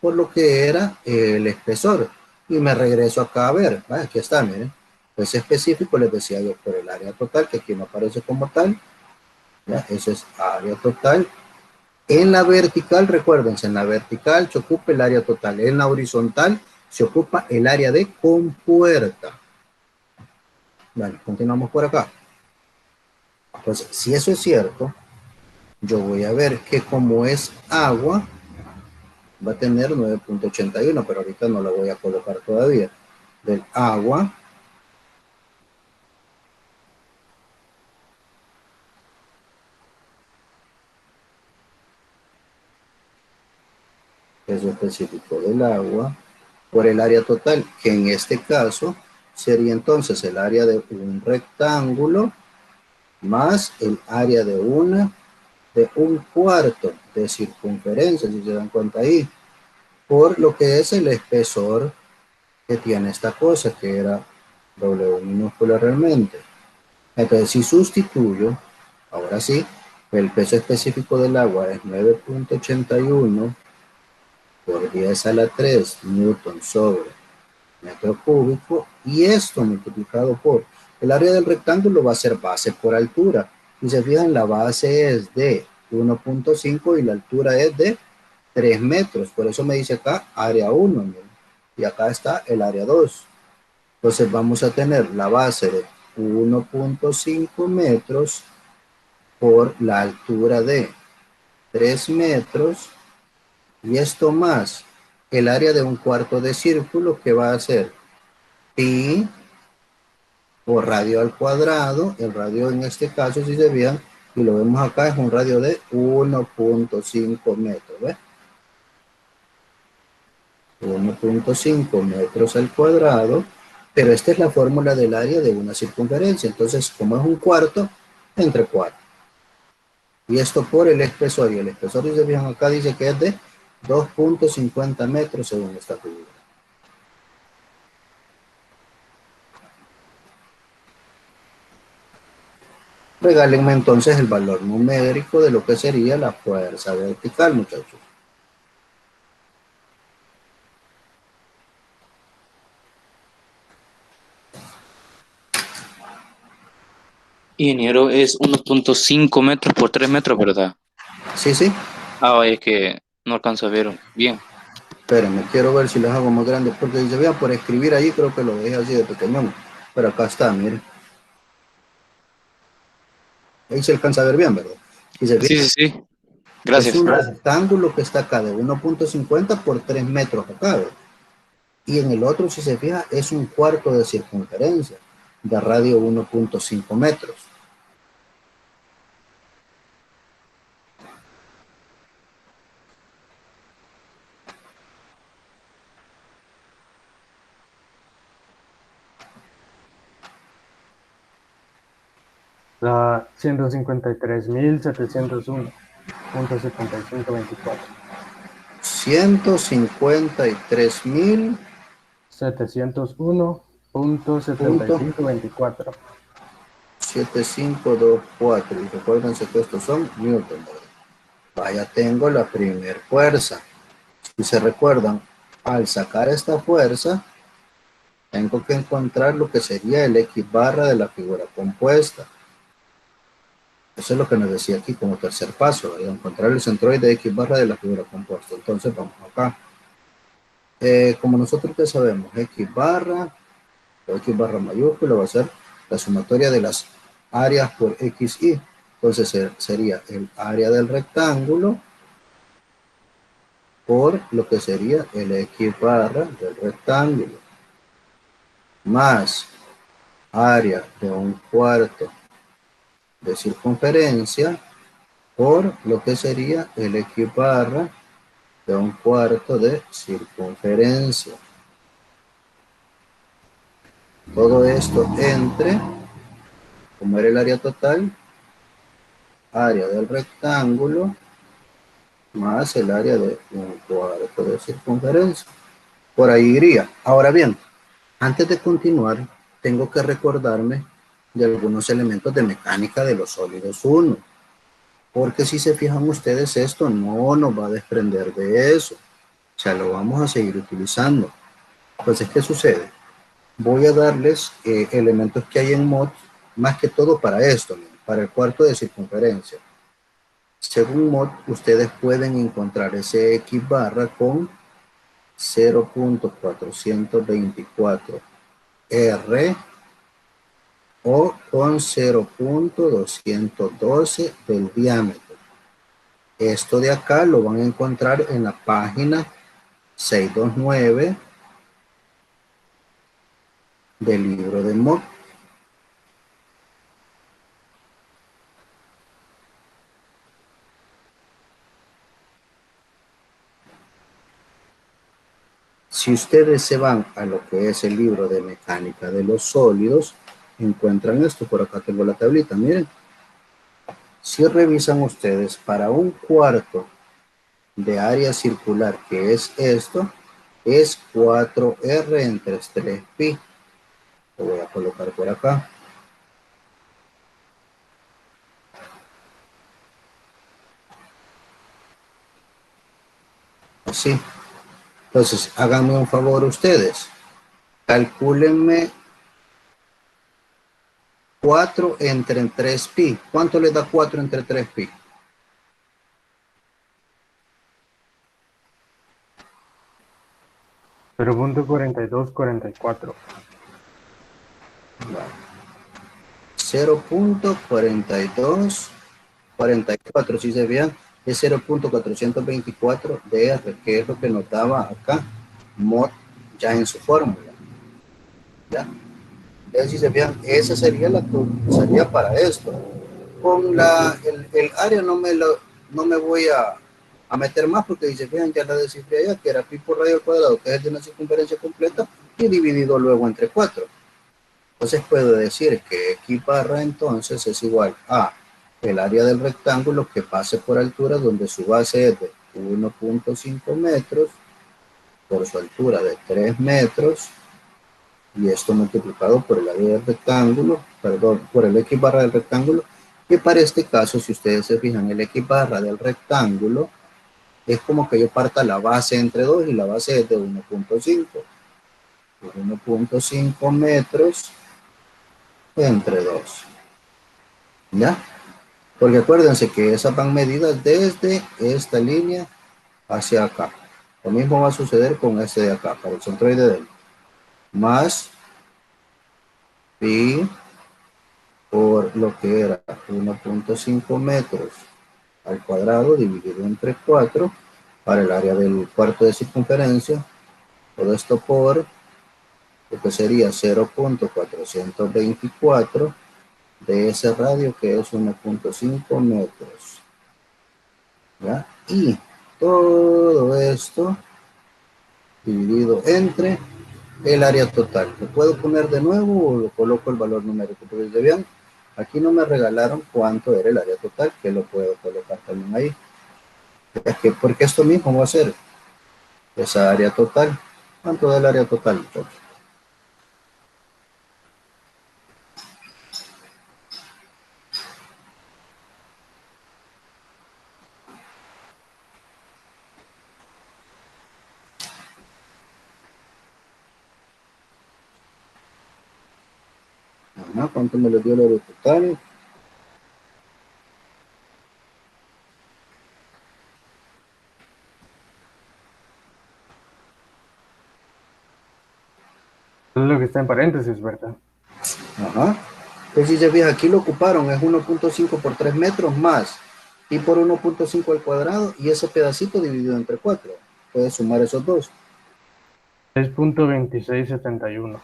por lo que era el espesor. Y me regreso acá a ver, aquí está, miren. Peso específico, les decía yo, por el área total, que aquí no aparece como tal. ¿Ya? Eso es área total. En la vertical, recuérdense, en la vertical se ocupa el área total. En la horizontal se ocupa el área de compuerta. Bueno, continuamos por acá. Entonces, si eso es cierto, yo voy a ver que como es agua, va a tener 9.81, pero ahorita no la voy a colocar todavía. Del agua, peso específico del agua, por el área total, que en este caso sería entonces el área de un rectángulo más el área de un cuarto de circunferencia, si se dan cuenta ahí, por lo que es el espesor que tiene esta cosa, que era W minúscula realmente. Entonces, si sustituyo, ahora sí, el peso específico del agua es 9.81 por 10 a la 3 newton sobre metro cúbico, y esto multiplicado por el área del rectángulo va a ser base por altura. Si se fijan, la base es de 1.5 y la altura es de 3 metros. Por eso me dice acá área 1. Miren, y acá está el área 2. Entonces vamos a tener la base de 1.5 metros por la altura de 3 metros. Y esto más el área de un cuarto de círculo, que va a ser pi por radio al cuadrado. El radio en este caso, si se vean, y lo vemos acá, es un radio de 1.5 metros. ¿Ves? 1.5 metros al cuadrado, pero esta es la fórmula del área de una circunferencia. Entonces, como es un cuarto, entre 4. Y esto por el espesor, y el espesor, si se fijan acá, dice que es de 2.50 metros según esta figura. Regálenme entonces el valor numérico de lo que sería la fuerza vertical, muchachos. Ingeniero, es 1.5 metros por 3 metros, ¿verdad? Sí, sí. Ah, es que no alcanzo a ver bien. Espérenme, quiero ver si los hago más grandes, porque si se vean por escribir ahí, creo que lo dejé así de pequeño. Pero acá está, miren. Ahí se alcanza a ver bien, ¿verdad? Y se Sí, fijan, sí, sí. es Gracias. un rectángulo que está acá de 1.50 por 3 metros acá, ¿verdad? Y en el otro, si se fija, es un cuarto de circunferencia, de radio 1.5 metros. Da 153.701.7524. 153.000 701.7524. 7524. Y recuérdense que estos son newton, ¿verdad? Vaya, tengo la primera fuerza. Si se recuerdan, al sacar esta fuerza, tengo que encontrar lo que sería el X barra de la figura compuesta. Eso es lo que nos decía aquí como tercer paso, ¿verdad? Encontrar el centroide de X barra de la figura compuesta. Entonces vamos acá. Como nosotros ya sabemos, X barra mayúscula va a ser la sumatoria de las áreas por XY. Entonces sería el área del rectángulo por lo que sería el X barra del rectángulo. más área de un cuarto de circunferencia por lo que sería el X barra de un cuarto de circunferencia. Todo esto entre, como era el área total, área del rectángulo más el área de un cuarto de circunferencia. Por ahí iría. Ahora bien, antes de continuar, tengo que recordarme de algunos elementos de mecánica de los sólidos 1. Porque si se fijan ustedes, esto no nos va a desprender de eso. O sea, lo vamos a seguir utilizando. Entonces, ¿qué sucede? Voy a darles elementos que hay en MOD, más que todo para esto, para el cuarto de circunferencia. Según MOD, ustedes pueden encontrar ese X barra con 0.424 R o con 0.212 del diámetro. Esto de acá lo van a encontrar en la página 629 del libro de MOD. Si ustedes se van a lo que es el libro de mecánica de los sólidos, encuentran esto. Por acá tengo la tablita, miren. Si revisan ustedes para un cuarto de área circular, que es esto, es 4R entre 3pi. Lo voy a colocar por acá. Así. Entonces, háganme un favor ustedes. Calcúlenme 4 entre 3pi. ¿Cuánto les da 4 entre 3pi? Pero 0.4244. 0.4244, si se vean, es 0.424 de R, que es lo que nos daba acá MOD ya en su fórmula. ¿Ya? Entonces, si se fijan, esa sería la que sería para esto. Con el área no me voy a meter más, porque si se fijan, ya la descifré allá, que era pi por radio al cuadrado, que es de una circunferencia completa, y dividido luego entre 4. Entonces puedo decir que X barra entonces es igual a el área del rectángulo que pase por altura, donde su base es de 1.5 metros por su altura de 3 metros, y esto multiplicado por el área del rectángulo, perdón, por el X barra del rectángulo, que para este caso, si ustedes se fijan, el X barra del rectángulo es como que yo parta la base entre 2 y la base es de 1.5. 1.5 metros entre 2. ¿Ya? Porque acuérdense que esas van medidas desde esta línea hacia acá. Lo mismo va a suceder con este de acá, para el centroide de él. Más pi por lo que era 1.5 metros al cuadrado dividido entre 4 para el área del cuarto de circunferencia. Todo esto por lo que sería 0.424 de ese radio, que es 1.5 metros. ¿Ya? Y todo esto dividido entre el área total. ¿Lo puedo poner de nuevo o lo coloco el valor numérico? Porque si vean, aquí no me regalaron cuánto era el área total, que lo puedo colocar también ahí. Porque esto mismo va a ser esa área total. ¿Cuánto da el área total, muchachos? Ajá, ¿cuánto me lo dio el área total? Es lo que está en paréntesis, ¿verdad? Ajá. Entonces, si se fija, aquí lo ocuparon, es 1.5 por 3 metros más y por 1.5 al cuadrado, y ese pedacito dividido entre 4. Puedes sumar esos dos. 6.2671.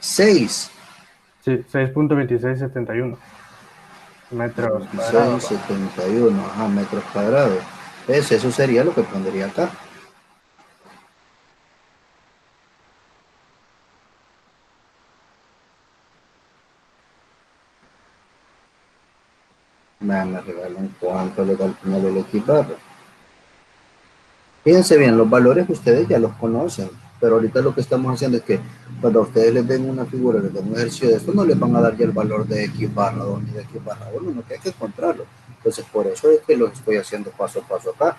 6. Sí, 6.2671 metros cuadrados. 2671, ajá, metros cuadrados. Entonces, eso sería lo que pondría acá. Me regalan cuánto le calculo el equiparro. Fíjense bien, los valores ustedes ya los conocen, pero ahorita lo que estamos haciendo es que cuando a ustedes les den una figura, les den un ejercicio de esto, no les van a dar ya el valor de X barra 2 ni de X barra 1, no, que hay que encontrarlo. Entonces, por eso es que los estoy haciendo paso a paso acá.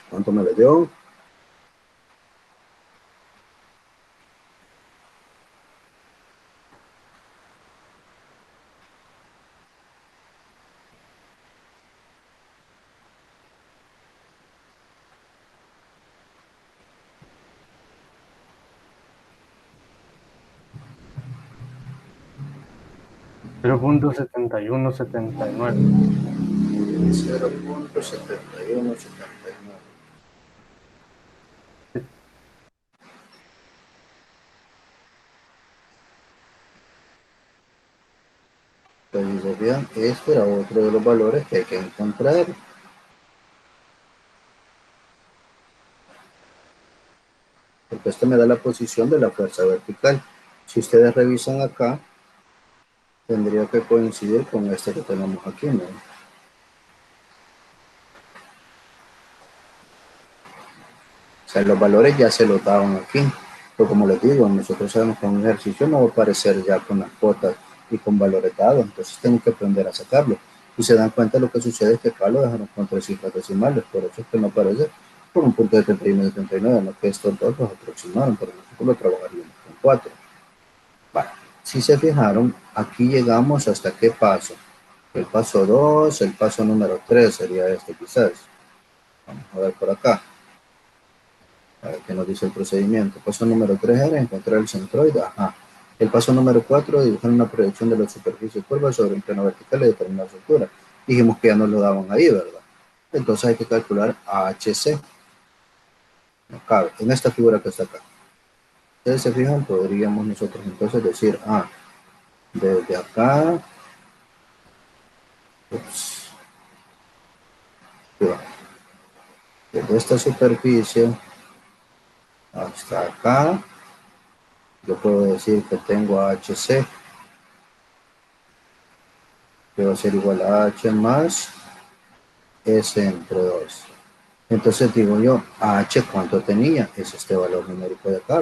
¿Cuánto me le dio? Cero punto 7179. 0.7179. Entonces, vean, este era otro de los valores que hay que encontrar. Porque esto me da la posición de la fuerza vertical. Si ustedes revisan acá, tendría que coincidir con este que tenemos aquí, ¿no? O sea, los valores ya se los daban aquí. Pero como les digo, nosotros sabemos que un ejercicio no va a aparecer ya con las cuotas y con valores dados. Entonces tengo que aprender a sacarlo. Y se dan cuenta lo que sucede es que acá lo dejaron con 3 cifras decimales. Por eso es que no aparece por un punto de 31 y 79, no que estos dos los aproximaron, pero nosotros lo trabajaríamos con 4. Vale. Si se fijaron, aquí llegamos hasta qué paso. El paso 2, el paso número 3 sería este quizás. Vamos a ver por acá. A ver qué nos dice el procedimiento. Paso número 3 era encontrar el centroide. Ajá. El paso número 4, dibujar una proyección de la superficie curva sobre un plano vertical y determinar su altura. Dijimos que ya nos lo daban ahí, ¿verdad? Entonces hay que calcular HC. No cabe, en esta figura que está acá. Ustedes se fijan, podríamos nosotros entonces decir, desde acá, ups, desde esta superficie hasta acá, yo puedo decir que tengo HC, que va a ser igual a H más S entre 2. Entonces digo yo, H cuánto tenía, es este valor numérico de acá.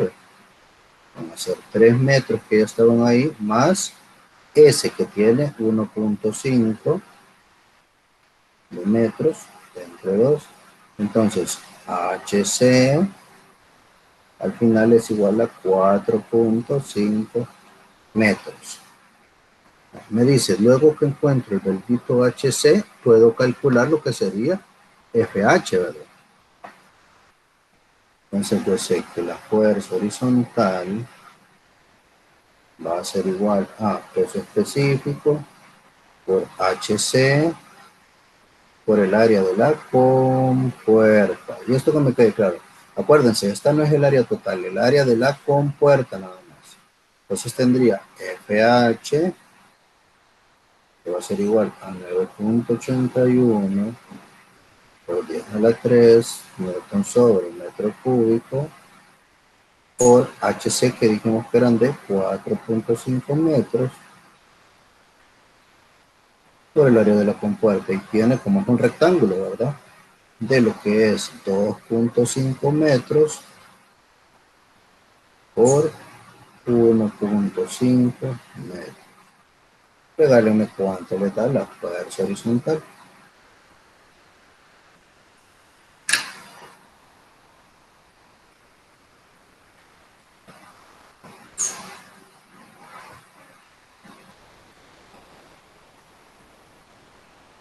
Van a ser 3 metros que ya estaban ahí, más S que tiene 1.5 de metros entre 2. Entonces, HC al final es igual a 4.5 metros. Me dice, luego que encuentro el bendito HC, puedo calcular lo que sería FH, ¿verdad? Entonces yo sé que la fuerza horizontal va a ser igual a peso específico por HC por el área de la compuerta. Y esto que me quede claro. Acuérdense, esta no es el área total, el área de la compuerta nada más. Entonces tendría FH, que va a ser igual a 9.81 por 10 a la 3 newton sobre metro cúbico, por HC que dijimos que eran de 4.5 metros, por el área de la compuerta. Y tiene como es un rectángulo, ¿verdad? De lo que es 2.5 metros por 1.5 metros. Regálenme cuánto le da la fuerza horizontal.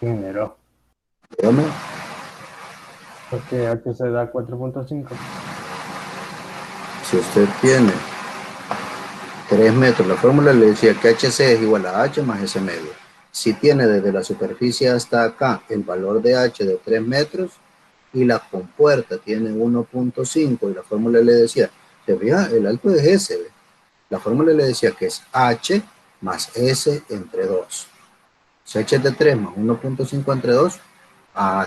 Dinero. Dígame. Porque H se da 4.5. Si usted tiene 3 metros, la fórmula le decía que HC es igual a H más S medio. Si tiene desde la superficie hasta acá el valor de H de 3 metros y la compuerta tiene 1.5 y la fórmula le decía, se fija, el alto es S, ¿ve? La fórmula le decía que es H más S entre 2. Si H es de 3 más 1.5 entre 2,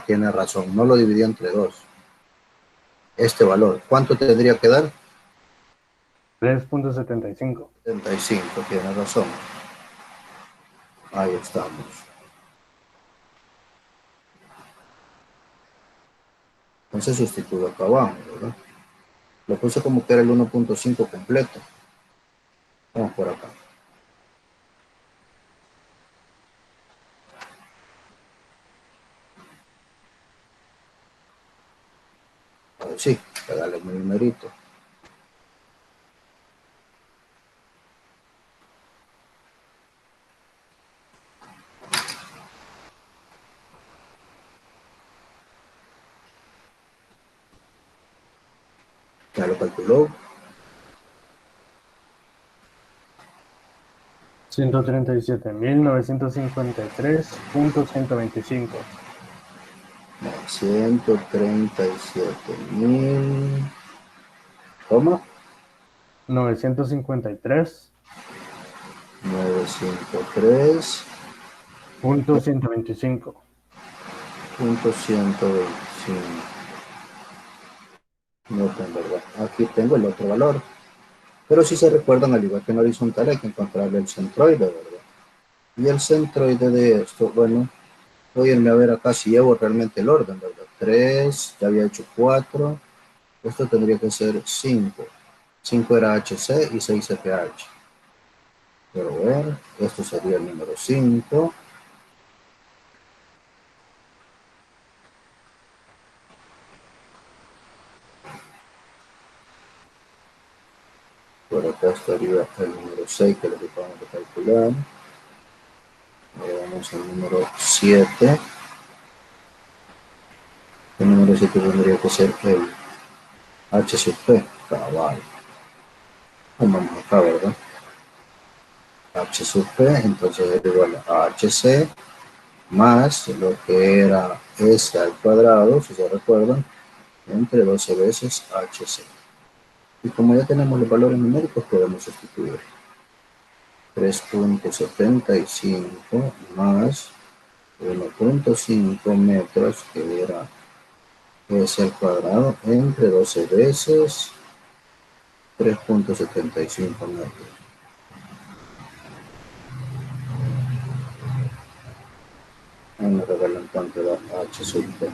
tiene razón, no lo dividió entre 2. Este valor, ¿cuánto tendría que dar? 3.75. 75, tiene razón. Ahí estamos. Entonces sustituyo acá abajo, ¿verdad? Lo puse como que era el 1.5 completo. Vamos por acá. A ver, sí, dale un numerito. Ya lo calculó. 137.953.125. 137.000. ¿Cómo? 953.125. 903.125. No tengo, ¿verdad? Aquí tengo el otro valor. Pero si se recuerdan, al igual que en horizontal, hay que encontrarle el centroide, ¿verdad? Y el centroide de esto, bueno, voy a irme a ver acá si llevo realmente el orden, ¿verdad? 3, ya había hecho 4. Esto tendría que ser 5. 5 era HC y 6 FH. Pero ver, esto sería el número 5. Por acá estaría el número 6 que es lo que vamos a calcular. Ahora vamos al número 7. El número 7 tendría que ser el H sub P, cabal. Vamos acá, ¿verdad? H sub P, entonces es igual a HC más lo que era S al cuadrado, si se recuerdan, entre 12 veces HC. Y como ya tenemos los valores numéricos, podemos sustituir. 3.75 más 1.5 metros, que era S al cuadrado, entre 12 veces 3.75 metros. Ahí me regalan cuánto da H sub P.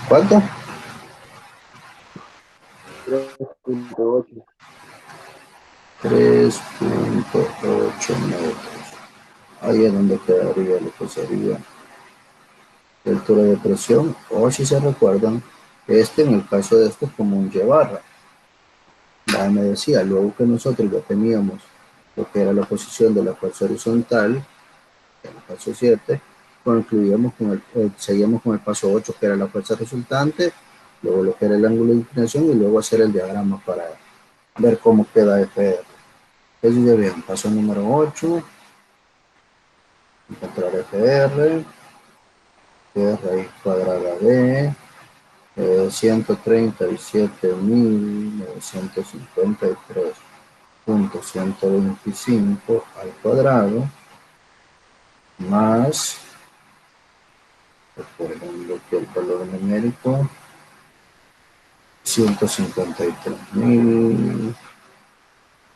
¿Cuánto? 3.8 metros. Ahí es donde quedaría lo que sería la altura de presión, o si se recuerdan, en el caso de esto es como un Y-barra. Ya me decía, luego que nosotros ya teníamos lo que era la posición de la fuerza horizontal, en el paso 7, concluíamos con seguíamos con el paso 8, que era la fuerza resultante, luego lo que era el ángulo de inclinación y luego hacer el diagrama para ver cómo queda FR. Entonces ya bien, paso número 8, encontrar FR, que es raíz cuadrada de 137.953.125 al cuadrado, más, recordando que el valor numérico, 153.000.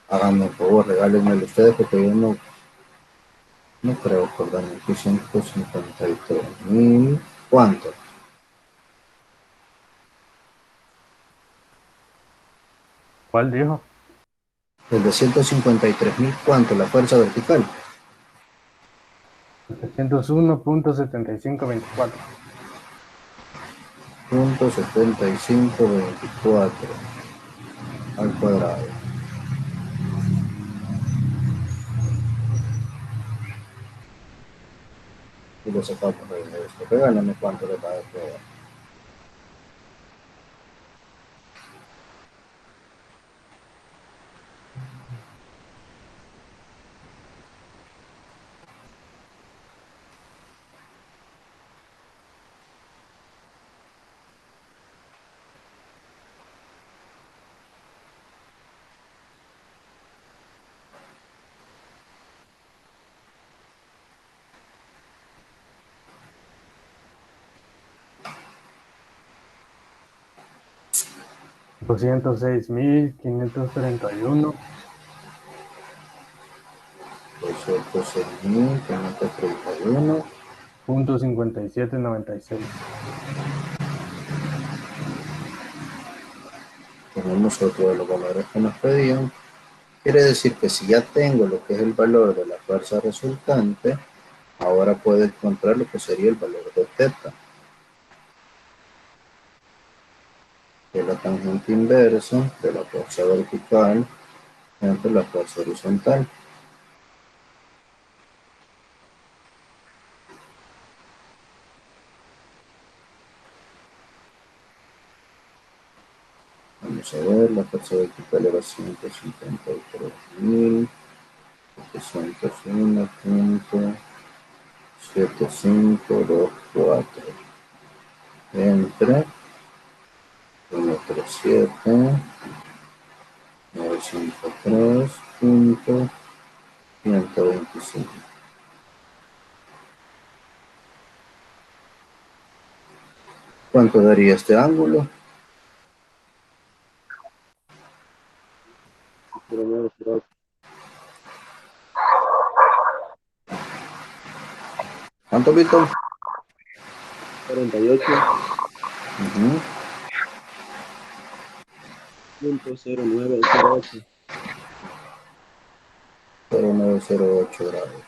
Háganme por favor, regálenmelo ustedes porque yo no creo acordarme que 153.000. ¿Cuánto? ¿Cuál dijo? El de 153.000, ¿cuánto? La fuerza vertical. 701.7524. 0.7524 al cuadrado. Y lo sacamos de esto. Regálame cuánto le va a quedar. $206,531. 206.531. .5796. Tenemos otro de los valores que nos pedían. Quiere decir que si ya tengo lo que es el valor de la fuerza resultante, ahora puedo encontrar lo que sería el valor de θ, que es la tangente inversa de la fuerza vertical entre la fuerza horizontal. Vamos a ver, la fuerza vertical era 153.701.7524 entre 137.953.125. ¿Cuánto daría este ángulo? ¿Cuánto, Víctor? 48. Uh-huh. 0.0908. 0.908 grados.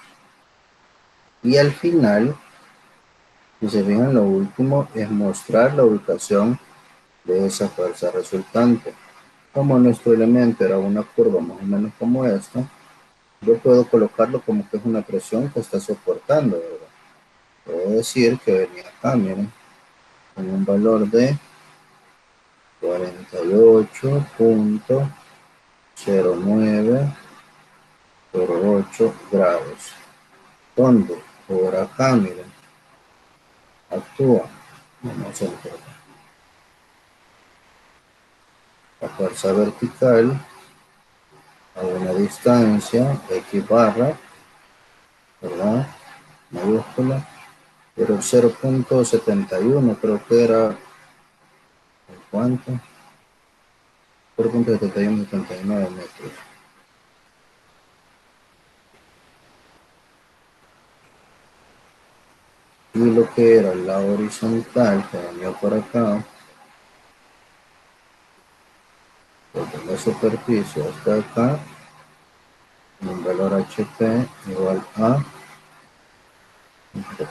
Y al final, si se fijan, lo último es mostrar la ubicación de esa fuerza resultante. Como nuestro elemento era una curva más o menos como esta, yo puedo colocarlo como que es una presión que está soportando, ¿verdad? Puedo decir que venía acá, miren, con un valor de 48.0908 grados. ¿Dónde? Por acá, miren, actúa. Vamos a hacerlo por acá. La fuerza vertical a una distancia X barra, ¿verdad? Mayúscula, pero 0.71 creo que era, ¿cuánto? 0.7179 metros. Y lo que era la horizontal que venía por acá, desde la superficie hasta acá, un valor HP igual a,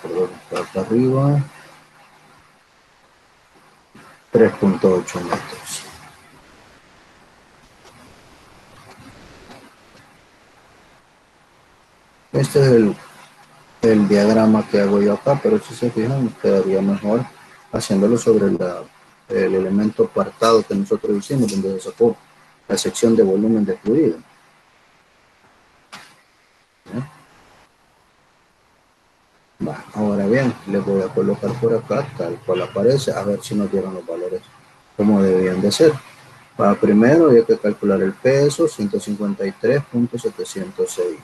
perdón, está acá arriba, 3.8 metros. Este es el diagrama que hago yo acá, pero si se fijan, quedaría mejor haciéndolo sobre el elemento apartado que nosotros hicimos, donde se sacó la sección de volumen de fluido. Ahora bien, les voy a colocar por acá tal cual aparece, a ver si nos dieron los valores como debían de ser. Primero hay que calcular el peso, 153.706.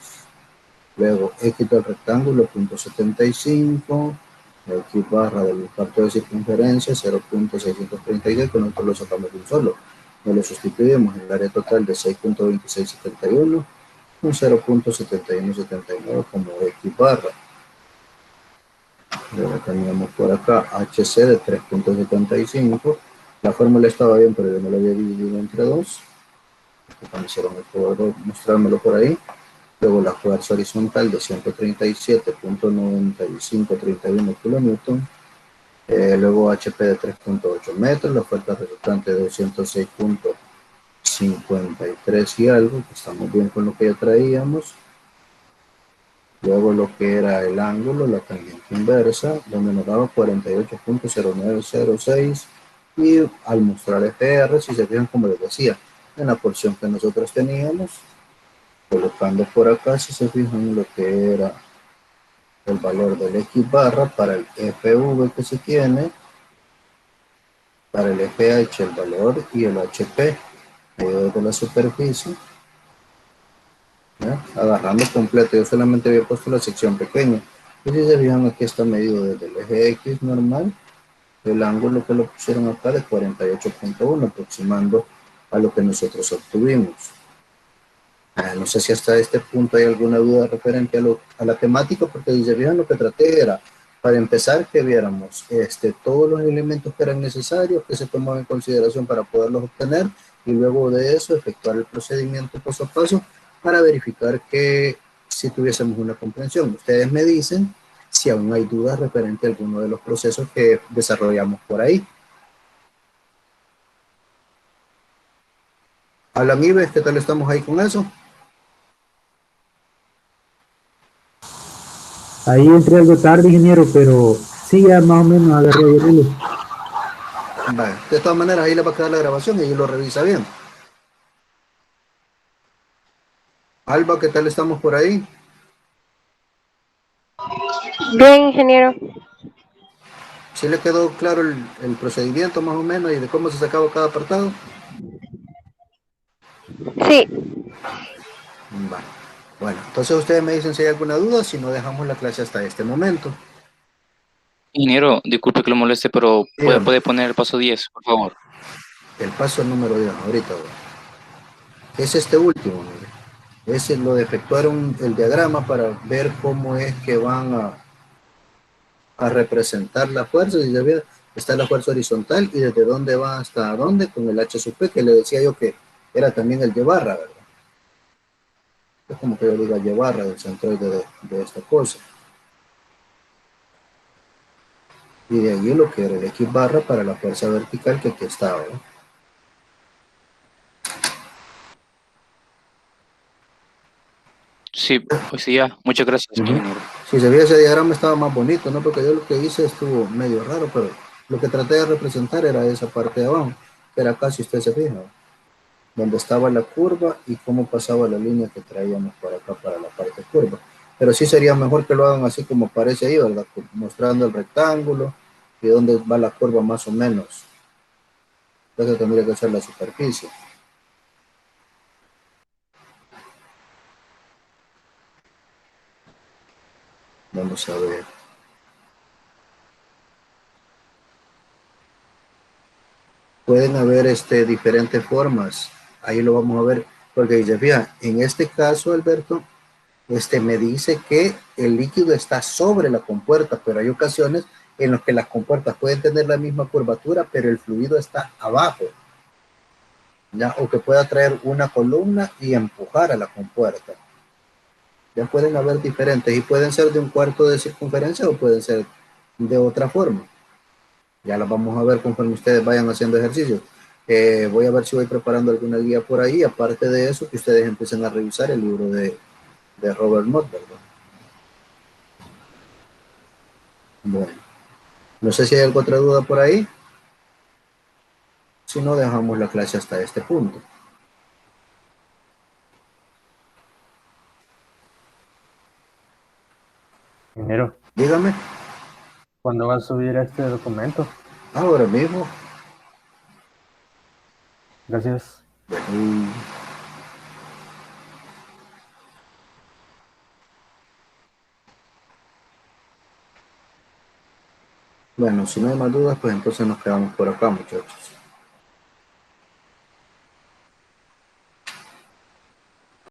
Luego X del rectángulo, 0.75. X barra del impacto de circunferencia, 0.636, con esto lo sacamos de un solo. Nos lo sustituimos en el área total de 6.2671 con 0.7179 como X barra. Luego teníamos por acá HC de 3.75. La fórmula estaba bien, pero yo no lo había dividido entre 2. Me hicieron el favor de mostrármelo por ahí. Luego la fuerza horizontal de 137.9531 kN Luego HP de 3.8 metros, la fuerza resultante de 206.53 y algo, que estamos bien con lo que ya traíamos. Luego lo que era el ángulo, la tangente inversa, donde nos daba 48.0906 y al mostrar FR, si se fijan como les decía, en la porción que nosotros teníamos, colocando por acá, si se fijan lo que era el valor del X barra para el FV que se tiene, para el FH el valor y el HP de la superficie, ¿ya? Agarrando completo, yo solamente había puesto la sección pequeña. Y si se fijan, aquí está medido desde el eje X normal, el ángulo que lo pusieron acá de 48.1, aproximando a lo que nosotros obtuvimos. No sé si hasta este punto hay alguna duda referente a la temática, porque si se fijan, lo que traté era, para empezar, que viéramos todos los elementos que eran necesarios, que se tomaban en consideración para poderlos obtener, y luego de eso efectuar el procedimiento paso a paso para verificar que si tuviésemos una comprensión. Ustedes me dicen si aún hay dudas referente a alguno de los procesos que desarrollamos por ahí. Alan Ives, ¿qué tal estamos ahí con eso? Ahí entré algo tarde, ingeniero, pero sí, ya más o menos agarré el hilo. Vale. De todas maneras, ahí le va a quedar la grabación y ahí lo revisa bien. Alba, ¿qué tal estamos por ahí? Bien, ingeniero. ¿Sí le quedó claro el procedimiento más o menos y de cómo se sacaba cada apartado? Sí, Vale. Bueno, entonces ustedes me dicen si hay alguna duda, si no dejamos la clase hasta este momento. Ingeniero, disculpe que lo moleste, pero Dígame, puede poner el paso 10, por favor. el paso número 10, ahorita, bueno, es este último, mire. Es lo de efectuar el diagrama para ver cómo es que van a representar la fuerza. Si se ve, está la fuerza horizontal y desde dónde va hasta dónde con el H sub P, que le decía yo que era también el Y barra, ¿verdad? Es como que yo diga Y barra del centroide de esta cosa. Y de ahí lo que era el X barra para la fuerza vertical que aquí estaba, ¿no? Sí, pues sí, ya. Muchas gracias, ingeniero. Si se veía ese diagrama estaba más bonito, ¿no? Porque yo lo que hice estuvo medio raro, pero lo que traté de representar era esa parte de abajo, que era acá, si usted se fija, donde estaba la curva y cómo pasaba la línea que traíamos para acá, para la parte curva. Pero sí sería mejor que lo hagan así como aparece ahí, ¿verdad? Mostrando el rectángulo y dónde va la curva más o menos. Entonces tendría que ser la superficie. Vamos a ver. Pueden haber diferentes formas. Ahí lo vamos a ver. Porque dice, fija, en este caso, Alberto, me dice que el líquido está sobre la compuerta, pero hay ocasiones en las que las compuertas pueden tener la misma curvatura, pero el fluido está abajo, ¿ya? O que pueda traer una columna y empujar a la compuerta. Ya pueden haber diferentes y pueden ser de un cuarto de circunferencia o pueden ser de otra forma. Ya las vamos a ver conforme ustedes vayan haciendo ejercicios. Voy a ver si voy preparando alguna guía por ahí, aparte de eso, que ustedes empiecen a revisar el libro de Robert Mott, ¿verdad? Bueno, no sé si hay alguna otra duda por ahí. Si no, dejamos la clase hasta este punto. Ingeniero, Dígame, ¿cuándo va a subir este documento? ahora mismo. Gracias. Bueno, si no hay más dudas, pues entonces nos quedamos por acá, muchachos.